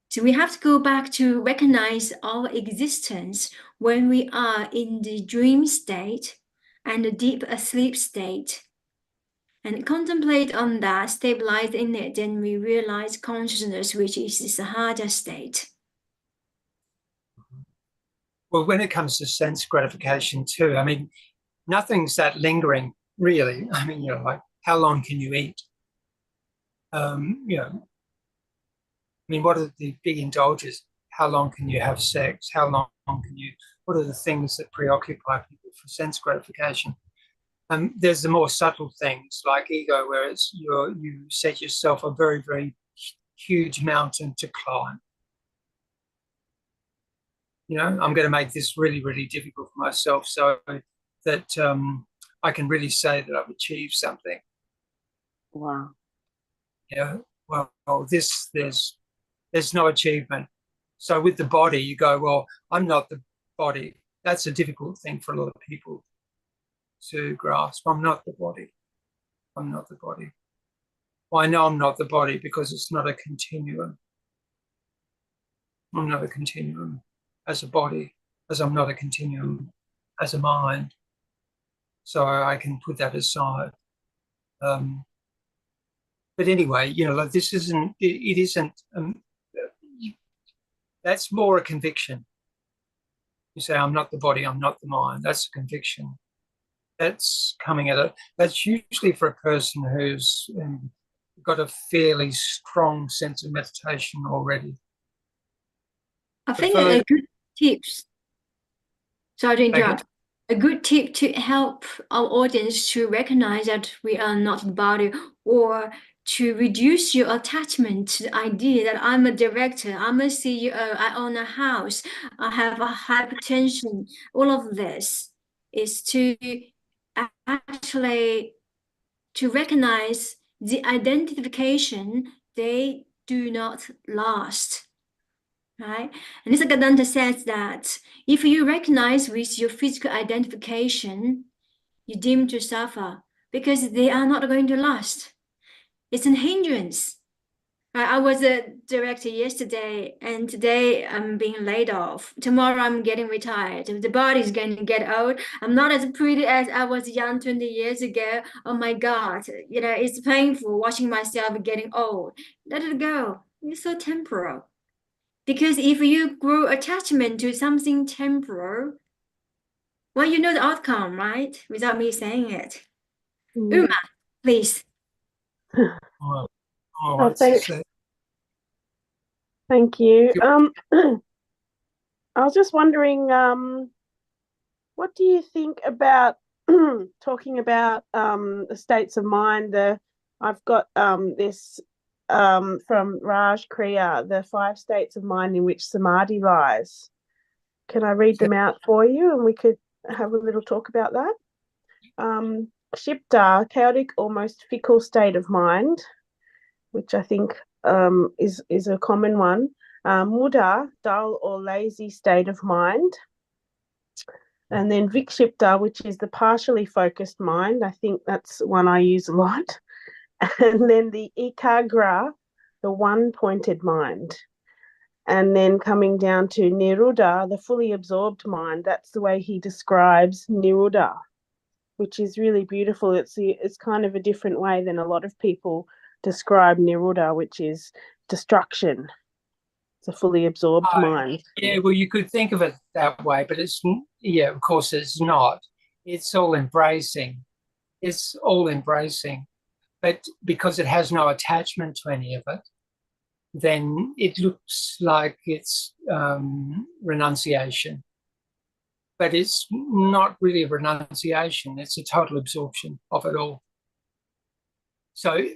So we have to go back to recognize our existence when we are in the dream state and the deep asleep state, and contemplate on that, stabilize in it, then we realize consciousness, which is the Sahaja state. Well, when it comes to sense gratification too, I mean, nothing's that lingering, really. I mean, you know, like, how long can you eat? You know, I mean, what are the big indulges? How long can you have sex? How long can you, what are the things that preoccupy people for sense gratification? There's the more subtle things like ego, where it's you set yourself a very, very huge mountain to climb. You know, I'm going to make this really, really difficult for myself so that I can really say that I've achieved something. Wow. Yeah. Well, there's no achievement. So with the body, you go, well, I'm not the body. That's a difficult thing for a lot of people to grasp. I'm not the body. I'm not the body. Well, I know I'm not the body because it's not a continuum. I'm not a continuum as a body, as I'm not a continuum as a mind. So I can put that aside. But anyway, you know, like, this isn't, it isn't, that's more a conviction. You say, I'm not the body, I'm not the mind. That's a conviction. That's coming at it. That's usually for a person who's got a fairly strong sense of meditation already. I think a good tips, sorry to interrupt, a good tip to help our audience to recognize that we are not the body, or to reduce your attachment to the idea that I'm a director, I'm a CEO, I own a house, I have a hypertension, all of this is to actually to recognize the identification, they do not last. Right? And Nisargadatta says that if you recognize with your physical identification, you deem to suffer because they are not going to last. It's an hindrance. I was a director yesterday, and today I'm being laid off. Tomorrow I'm getting retired. The body's going to get old. I'm not as pretty as I was young 20 years ago. Oh my God. It's painful watching myself getting old. Let it go. It's so temporal. Because if you grow attachment to something temporal, well, you know the outcome, right? Without me saying it. Uma, please. Oh, Oh, thank you. I was just wondering, what do you think about talking about the states of mind? I've got this from Raj Kriya, the 5 states of mind in which samadhi lies. Can I read them out for you, and we could have a little talk about that? Kshipta, chaotic, almost fickle state of mind, which I think is a common one. Muda, dull or lazy state of mind. And then Vikshipta, which is the partially focused mind. I think that's one I use a lot. And then the Ekagra, the one-pointed mind. And then coming down to Niruddha, the fully absorbed mind. That's the way he describes Niruddha, which is really beautiful. It's kind of a different way than a lot of people describe Niruddha, which is destruction. It's a fully absorbed mind. Yeah, well, you could think of it that way, but of course it's not. It's all embracing. It's all embracing. But because it has no attachment to any of it, then it looks like it's renunciation. But it's not really a renunciation. It's a total absorption of it all. So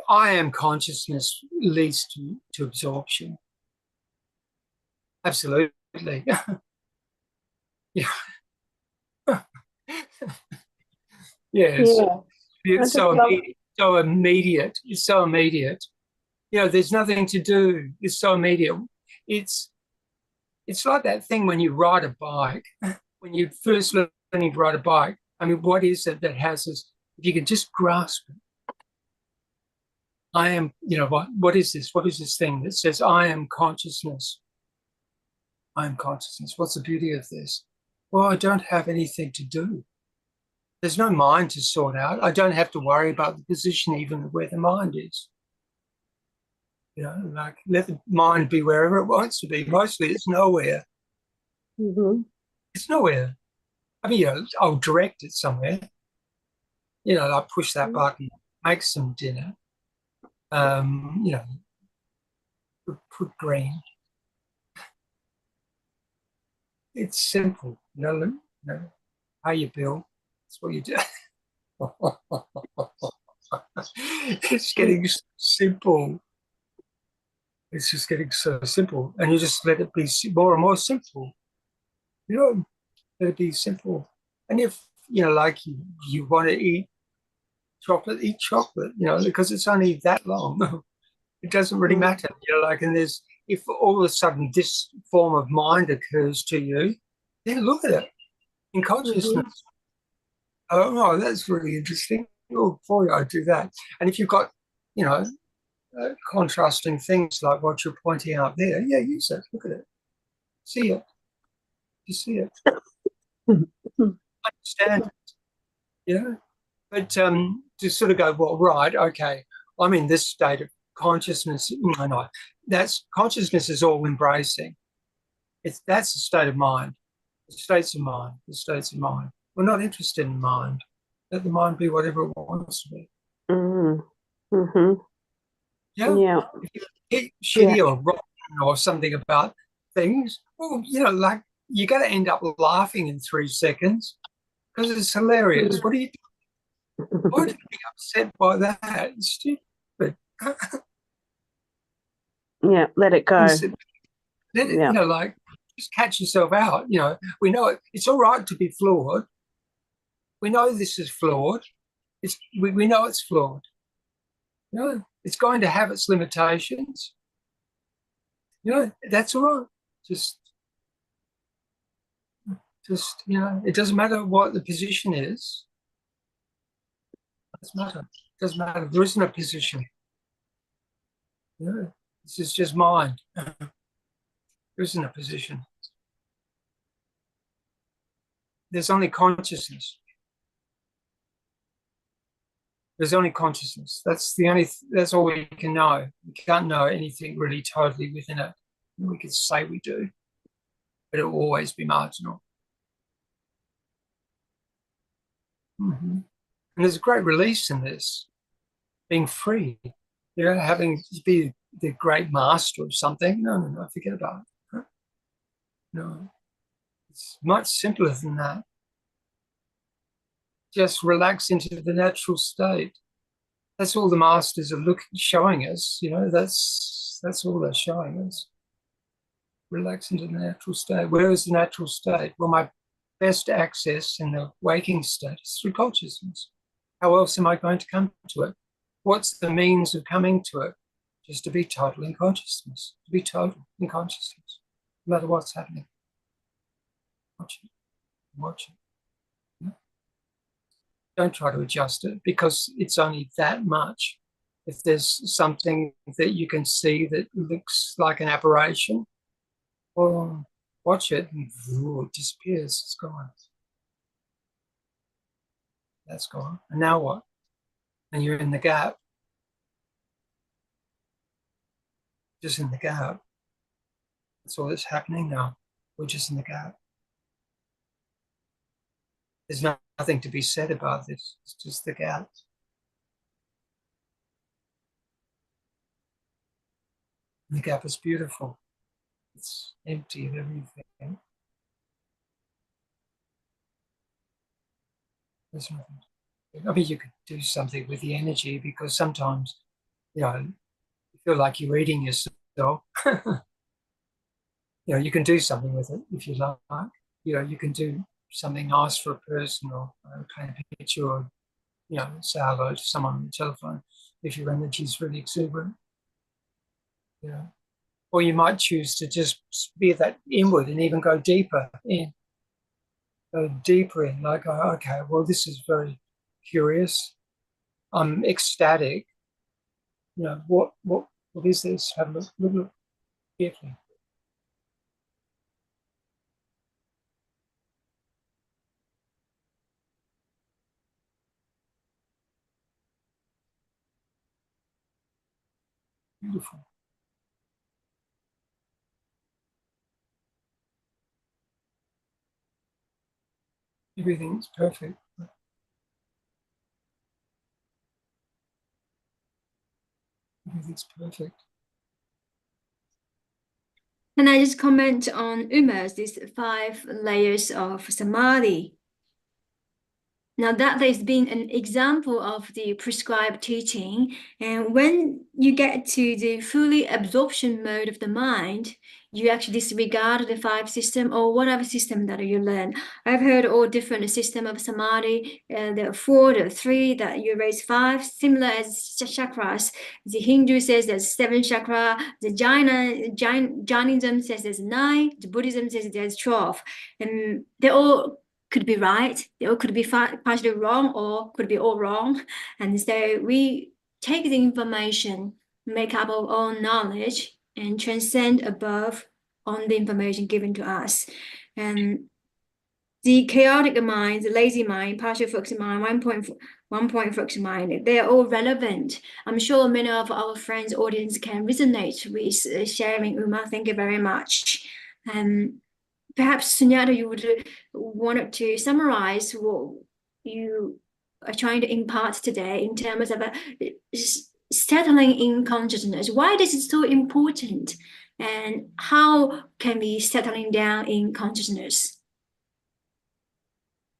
I am consciousness leads to absorption. Absolutely. Yeah. Yes. Yeah. It's so immediate. It's so immediate. There's nothing to do. It's so immediate. It's like that thing when you ride a bike. When you first learning to ride a bike, I mean, what is it that has this? If you can just grasp it. I am, what is this? What is this thing that says I am consciousness? I am consciousness. What's the beauty of this? Well, I don't have anything to do. There's no mind to sort out. I don't have to worry about the position even where the mind is. Like let the mind be wherever it wants to be. Mostly it's nowhere. Mm-hmm. It's nowhere. I mean, I'll direct it somewhere. I'll push that button, make some dinner. Put green. It's simple. Pay your bill. That's what you do. It's getting so simple. It's just getting so simple. And you just let it be more and more simple. Let it be simple. And if, like you want to eat chocolate, because it's only that long. It doesn't really matter. And if all of a sudden this form of mind occurs to you, then look at it in consciousness. Oh, that's really interesting. Oh, boy, I do that. And if you've got, contrasting things like what you're pointing out there, use it. Look at it. See it. You see it. Understand it. But to sort of go, well, right, okay, I'm in this state of consciousness. No. Consciousness is all embracing. That's the state of mind. The states of mind. We're not interested in mind. Let the mind be whatever it wants to be. Mm-hmm. Yeah. If you get shitty or rotten or something about things, well, like you got to end up laughing in 3 seconds because it's hilarious. What are you doing? Why do you be upset by that? It's stupid. Yeah, let it go. Like just catch yourself out. We know it's all right to be flawed. We know this is flawed. We know it's flawed. It's going to have its limitations. That's all right. Just it doesn't matter what the position is. It doesn't matter. There isn't a position. This is just mind. There isn't a position. There's only consciousness. There's only consciousness. That's all we can know. We can't know anything really totally within it. We could say we do, but it will always be marginal. And there's a great release in this, being free. Having to be the great master of something. No, forget about it. No, it's much simpler than that. Just relax into the natural state. That's all the masters are showing us. That's all they're showing us. Relax into the natural state. Where is the natural state? Well, my best access in the waking state is through consciousness. How else am I going to come to it? What's the means of coming to it? Just to be total in consciousness. To be total in consciousness, no matter what's happening. Watch it. Watch it. Don't try to adjust it, because it's only that much. If there's something that you can see that looks like an aberration, well, watch it and it disappears. It's gone. That's gone. And now what? And you're in the gap. Just in the gap. That's all that's happening now. We're just in the gap. There's nothing to be said about this. It's just the gap. And the gap is beautiful. It's empty of everything. There's nothing. I mean, you could do something with the energy, because sometimes, you feel like you're eating yourself. You can do something with it if you like. You can do something nice for a person, or paint a picture, or say hello to someone on the telephone if your energy is really exuberant. Or you might choose to just be that inward and even go deeper in. Go deeper in, like, okay, well, this is very curious. I'm ecstatic. What is this? Have a look carefully. Beautiful. Everything's perfect. Everything's perfect. Can I just comment on these 5 layers of samadhi? Now that has been an example of the prescribed teaching, and when you get to the fully absorption mode of the mind, you actually disregard the 5 system or whatever system that you learn. I've heard all different system of samadhi. There are 4, there are 3, that you raise 5, similar as chakras. The Hindu says there's 7 chakra. The Jainism says there's 9. The Buddhism says there's 12, and they're all could be right, or could be partially wrong, or could be all wrong. And so we take the information, make up our own knowledge, and transcend above on the information given to us. And the chaotic mind, the lazy mind, partial focused mind, 1 point focused mind, they are all relevant. I'm sure many of our friends' audience can resonate with sharing Uma. Thank you very much. Perhaps, Sunyata, you would want to summarize what you are trying to impart today in terms of settling in consciousness. Why this is so important, and how can we settling down in consciousness?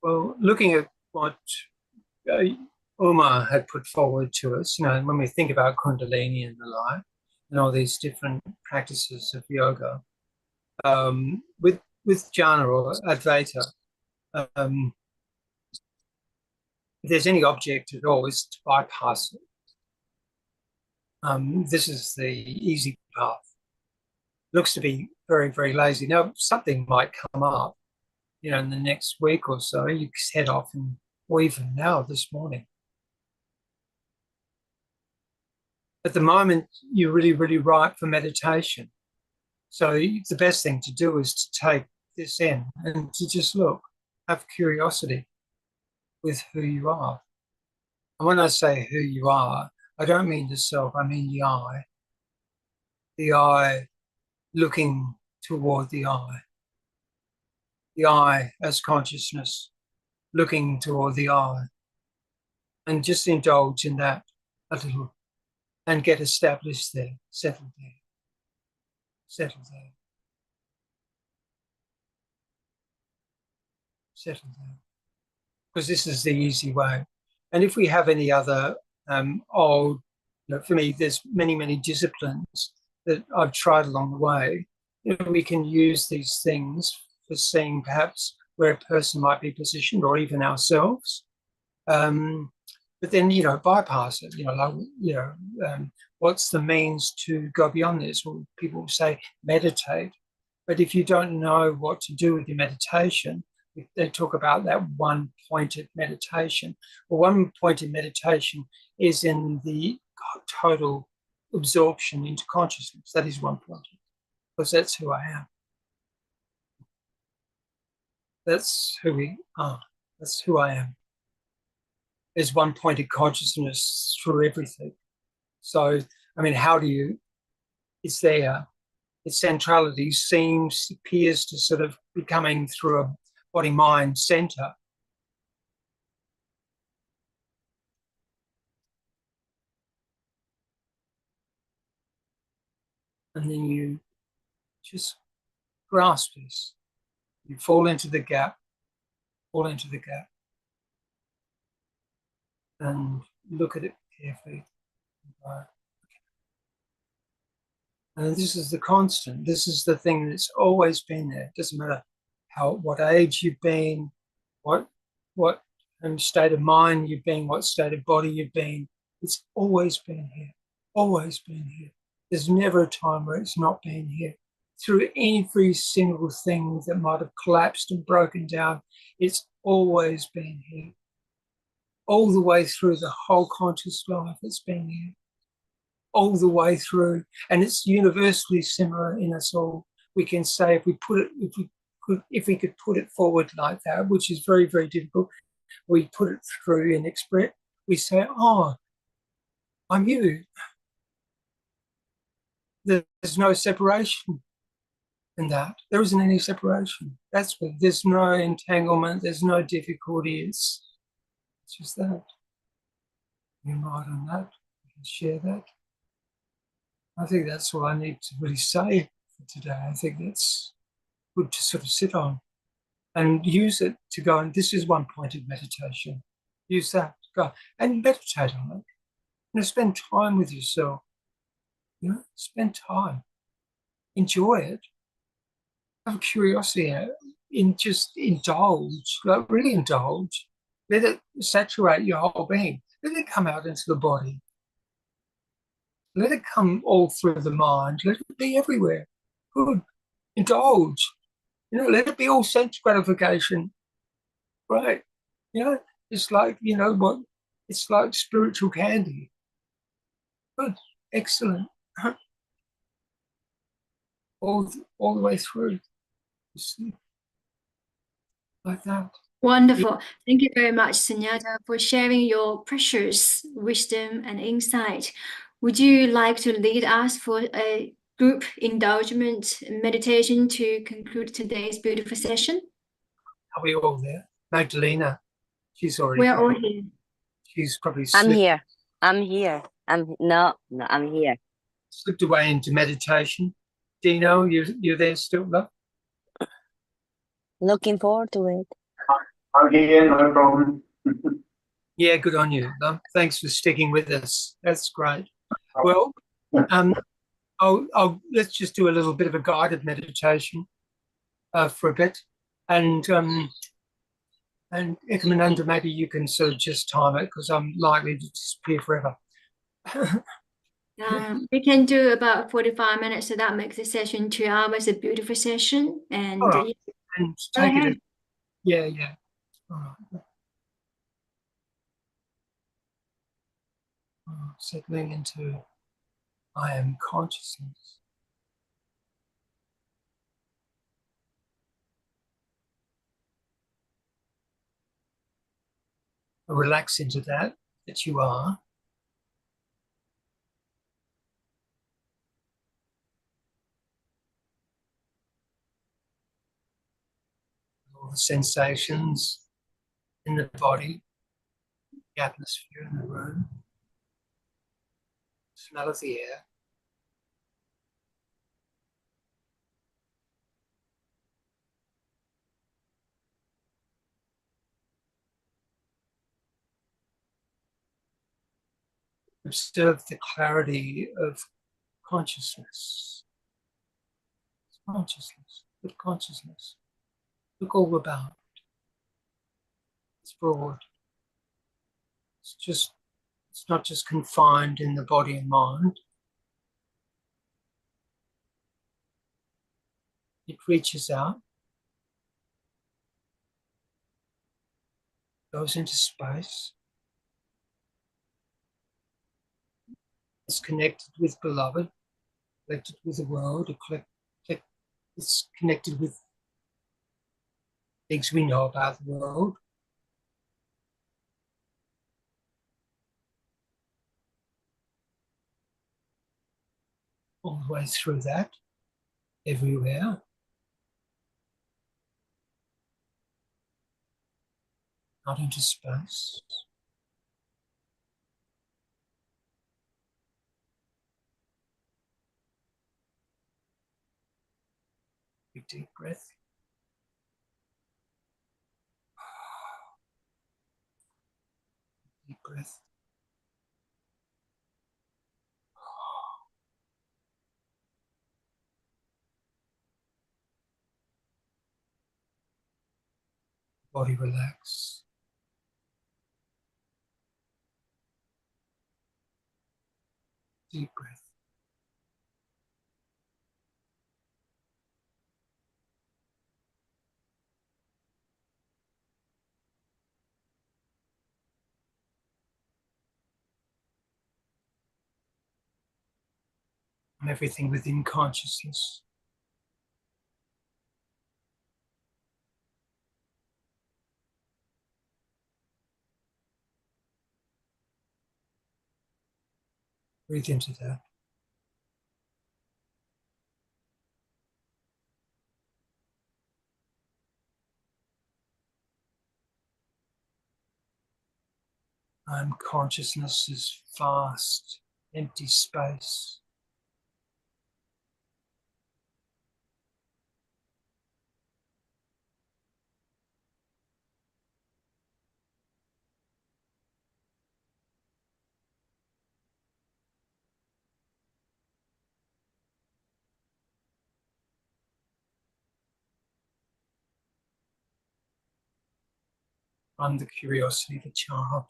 Well, looking at what Uma had put forward to us, when we think about Kundalini and the like, and all these different practices of yoga, with jhana or advaita, if there's any object at all, is to bypass it. This is the easy path. Looks to be very, very lazy. Now, something might come up, in the next week or so. You head off, or even now, this morning. At the moment, you're really, really ripe for meditation. So the best thing to do is to take this in and to just look, have curiosity with who you are. And when I say who you are, I don't mean the self, I mean the I. The I looking toward the I as consciousness looking toward the I, and just indulge in that a little and get established there, settle there, settle there, settle there. Because this is the easy way. And if we have any other old, for me, there's many, many disciplines that I've tried along the way. We can use these things for seeing perhaps where a person might be positioned, or even ourselves. But then, bypass it. What's the means to go beyond this? Well, people say meditate, but if you don't know what to do with your meditation, they talk about that one-pointed meditation. Well, one-pointed meditation is in the total absorption into consciousness. That is one-pointed, because that's who I am. That's who we are. That's who I am. There's one-pointed consciousness through everything. So, how do you, it's there. Its centrality appears to sort of be coming through a body-mind center. And then you just grasp this. You fall into the gap, and look at it carefully. And this is the constant. This is the thing that's always been there. It doesn't matter what age you've been, what state of mind you've been, what state of body you've been. It's always been here. Always been here. There's never a time where it's not been here. Through every single thing that might have collapsed and broken down, it's always been here. All the way through the whole conscious life, it's been here. All the way through, and it's universally similar in us all. We can say if we could put it forward like that, which is very, very difficult, we put it through and express. We say, "Oh, I'm you." There's no separation in that. There isn't any separation. That's where there's no entanglement. There's no difficulty. It's just that. You're right on that. You can share that. I think that's all I need to really say for today. I think that's good to sort of sit on and use it to go, and this is one-pointed meditation. Use that, go and meditate on it. Spend time with yourself. Spend time. Enjoy it. Have a curiosity just indulge, really indulge. Let it saturate your whole being. Let it come out into the body. Let it come all through the mind. Let it be everywhere. Good. Indulge. Let it be all sense gratification. Right. It's like, it's like spiritual candy. Good. Excellent. All the way through. You see? Like that. Wonderful. Thank you very much, Sunyata, for sharing your precious wisdom and insight. Would you like to lead us for a group indulgement meditation to conclude today's beautiful session? Are we all there? Magdalena, she's already. We're all here. She's probably I'm here. I'm here. I'm here. Slipped away into meditation. Dino, you're there still, love? Looking forward to it. I'm here, no problem. Yeah, good on you, love. Thanks for sticking with us. That's great. Well, let's just do a little bit of a guided meditation for a bit, and Ekomananda, maybe you can sort of just time it because I'm likely to disappear forever. We can do about 45 minutes, so that makes the session 2 hours, a beautiful session. And, right. And take it. Yeah. All right. Settling into I am consciousness. Relax into that you are. All the sensations in the body, the atmosphere in the room, smell of the air. Observe the clarity of consciousness. Consciousness, good consciousness. Look all about. It's broad. It's not just confined in the body and mind. It reaches out, goes into space. It's connected with beloved, connected with the world, it's connected with things we know about the world. All the way through that, everywhere. Out into space. Big deep breath. Deep breath. Body relax. Deep breath. And everything within consciousness. Breathe into that. Consciousness is vast, empty space. I'm the curiosity of a child.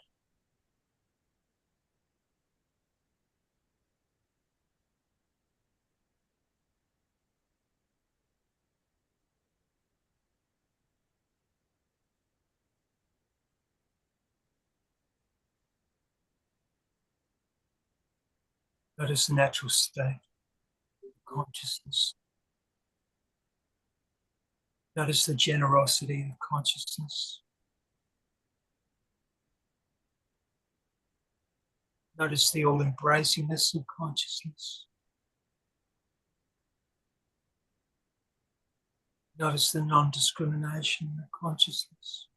Notice the natural state of consciousness. Notice the generosity of consciousness. Notice the all-embracingness of consciousness. Notice the non-discrimination of consciousness.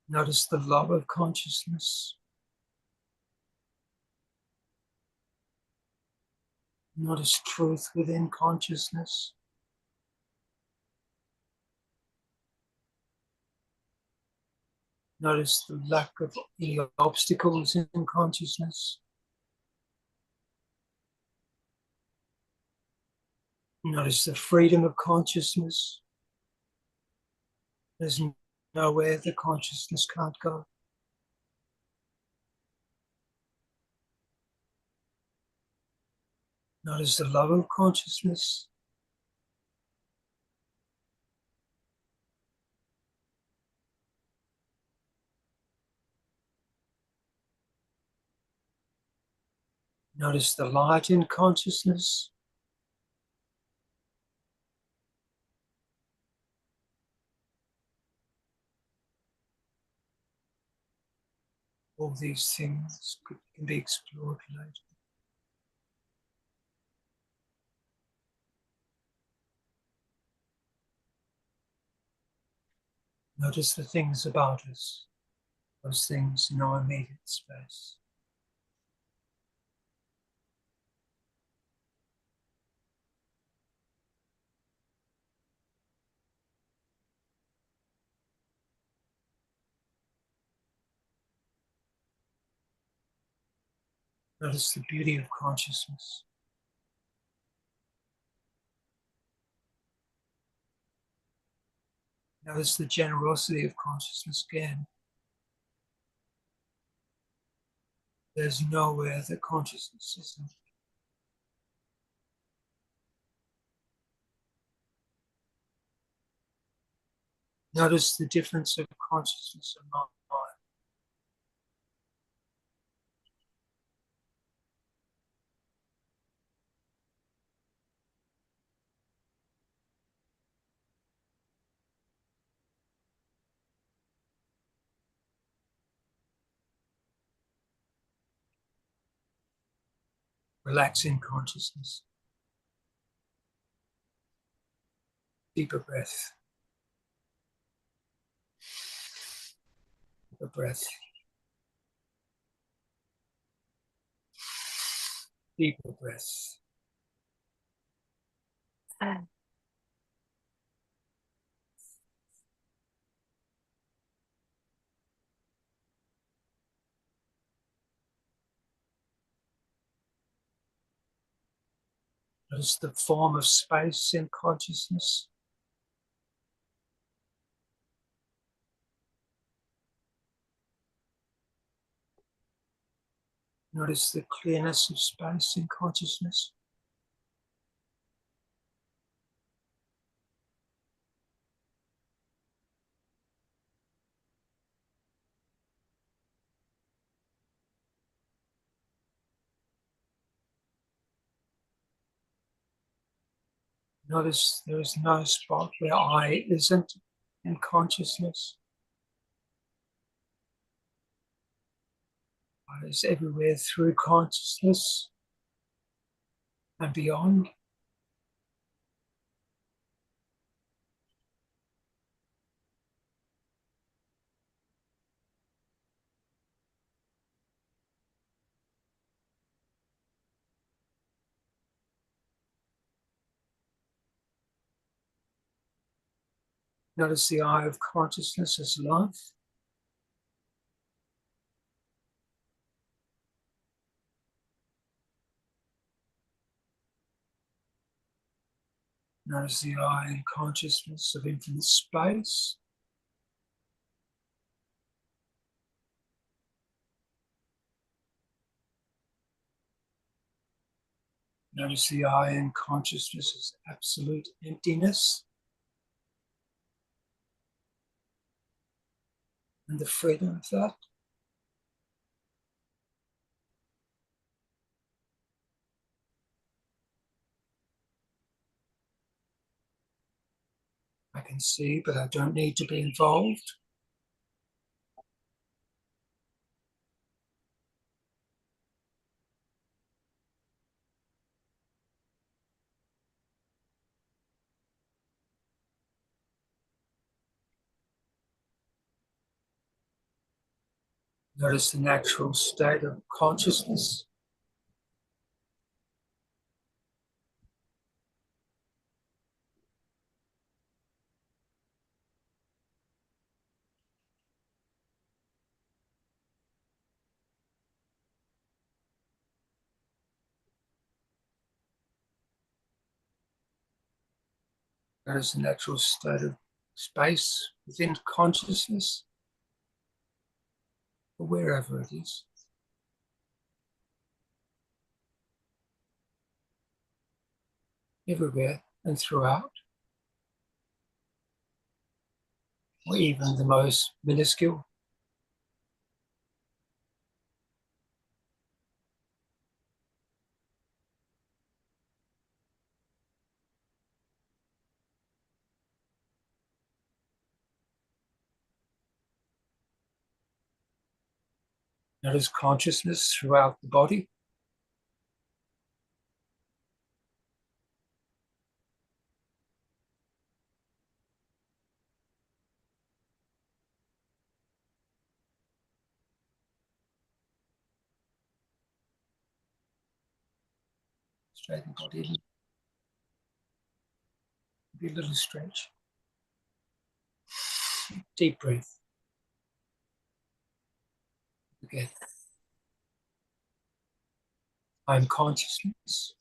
Notice the love of consciousness. Notice truth within consciousness. Notice the lack of any obstacles in consciousness. Notice the freedom of consciousness. There's nowhere the consciousness can't go. Notice the love of consciousness. Notice the light in consciousness. All these things can be explored later. Notice the things about us, those things in our immediate space. Notice the beauty of consciousness. Notice the generosity of consciousness again. There's nowhere that consciousness isn't. Notice the difference of consciousness and mind. Relaxing consciousness. Deeper breath. Deeper breath. Deeper breath. Notice the form of space in consciousness. Notice the clearness of space in consciousness. Notice there is no spot where I isn't in consciousness. I is everywhere through consciousness and beyond. Notice the eye of consciousness as love. Notice the eye and consciousness of infinite space. Notice the eye and consciousness as absolute emptiness and the freedom of that. I can see, but I don't need to be involved. Notice the natural state of consciousness. Notice the natural state of space within consciousness, or wherever it is. Everywhere and throughout, or even the most minuscule. Notice consciousness throughout the body. Straighten the body. Be a little stretch. Deep breath. Again. I'm consciousness.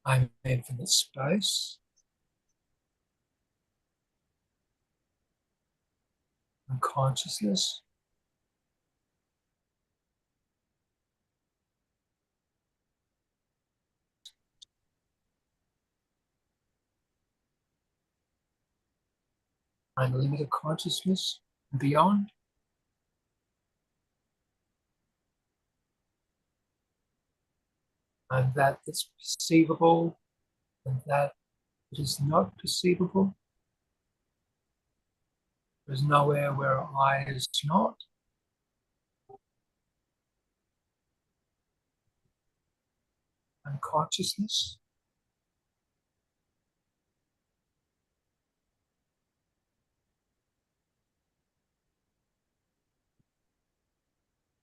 I'm infinite space. I'm consciousness. I'm limited consciousness and beyond. I'm that that's perceivable and that is not perceivable. There's nowhere where I is not. I'm consciousness.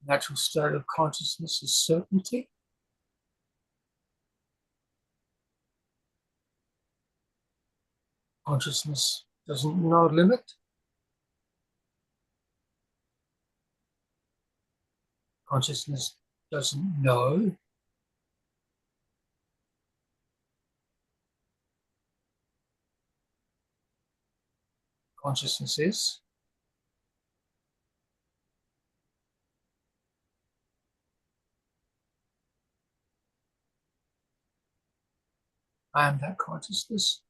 Natural state of consciousness is certainty. Consciousness doesn't know limit. Consciousness doesn't know. Consciousness is. I am that consciousness.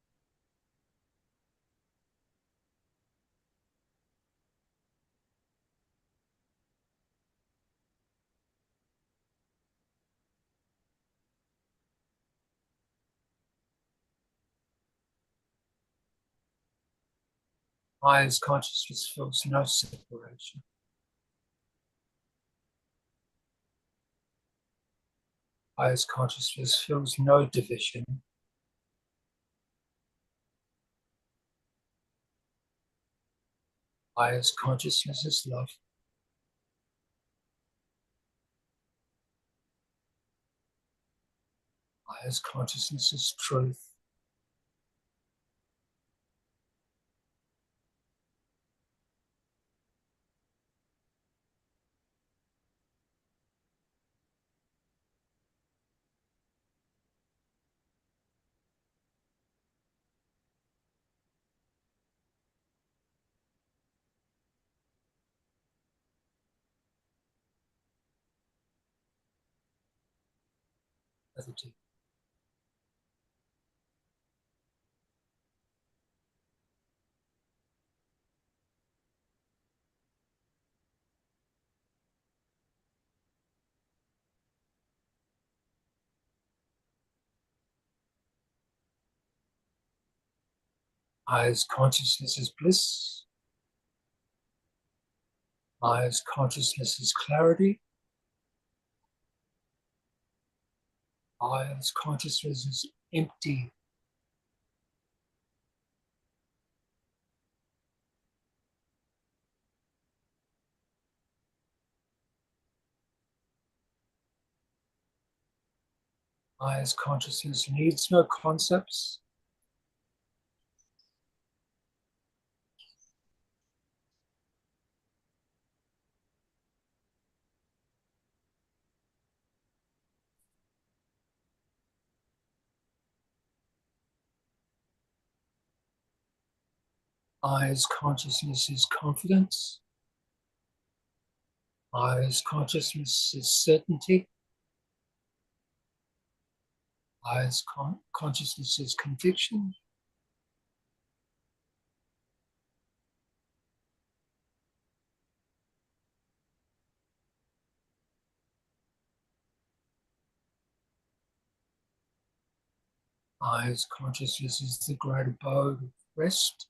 I as consciousness feels no separation. I as consciousness feels no division. I as consciousness is love. I as consciousness is truth. Other deep. I as consciousness is bliss. I as consciousness is clarity. I as consciousness is empty. I as consciousness needs no concepts. I as consciousness is confidence. I as consciousness is certainty. I as consciousness is conviction. I as consciousness is the great abode of rest,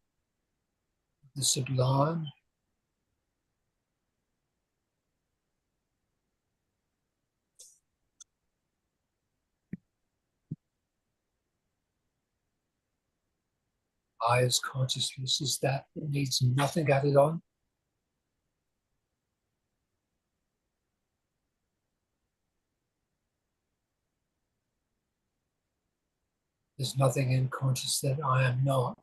the sublime. I as consciousness is that it needs nothing added on. There's nothing in conscious that I am not.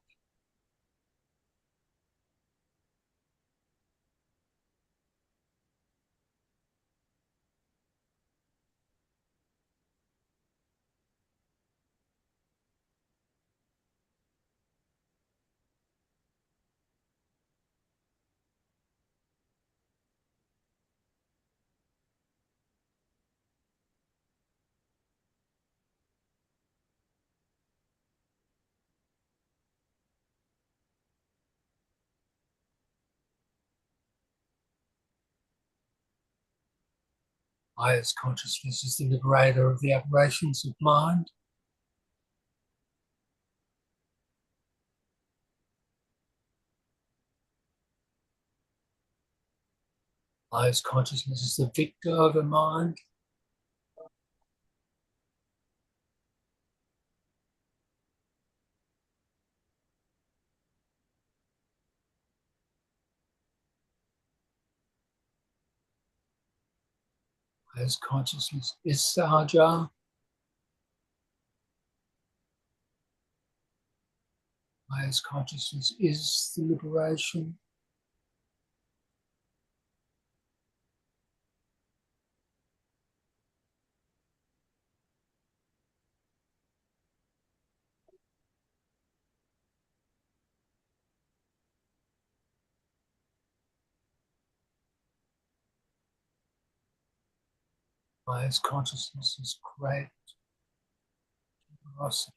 I as consciousness is the liberator of the aberrations of mind. I as consciousness is the victor over mind. I as consciousness is Sahaja. I as consciousness is the liberation. I as consciousness is great generosity.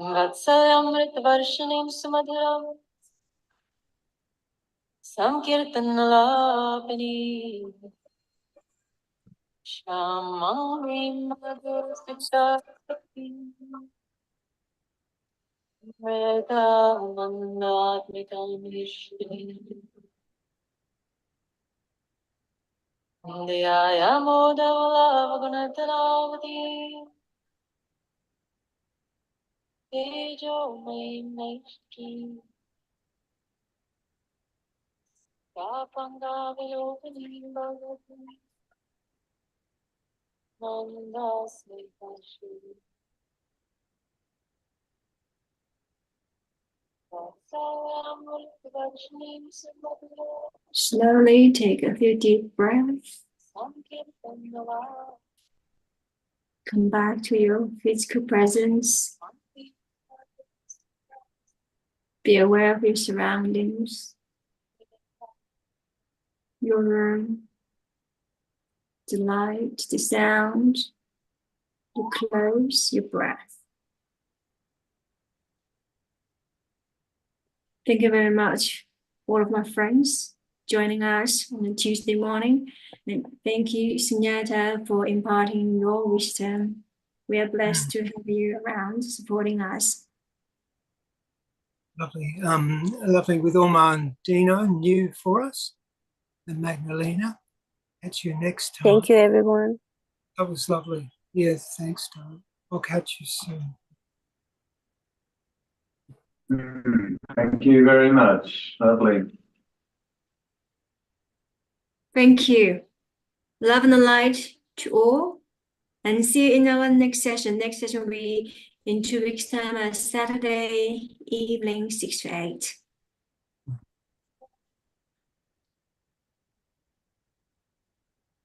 Vatsalamritvarshanim sumadhuram Sankirtanalapani Shamang Madhustikshakti Vedamanatmikam Ishri Indiyaya Modavalagunataravati Tejo Maimneshki Kapanga Vilopani Bhagavati Mandasmi Kashi Slowly take a few deep breaths. Come back to your physical presence. Be aware of your surroundings, your room, the light, the sound, your clothes, your breath. Thank you very much, all of my friends, joining us on a Tuesday morning. And thank you, Sunyata, for imparting your wisdom. We are blessed to have you around, supporting us. Lovely. Lovely with Orma and Dino, new for us, and Magdalena. Catch you next time. Thank you, everyone. That was lovely. Yes, thanks, Tom. I'll catch you soon. Thank you very much. Lovely. Thank you. Love and light to all. And see you in our next session. Next session will be in 2 weeks' time, Saturday evening, 6 to 8.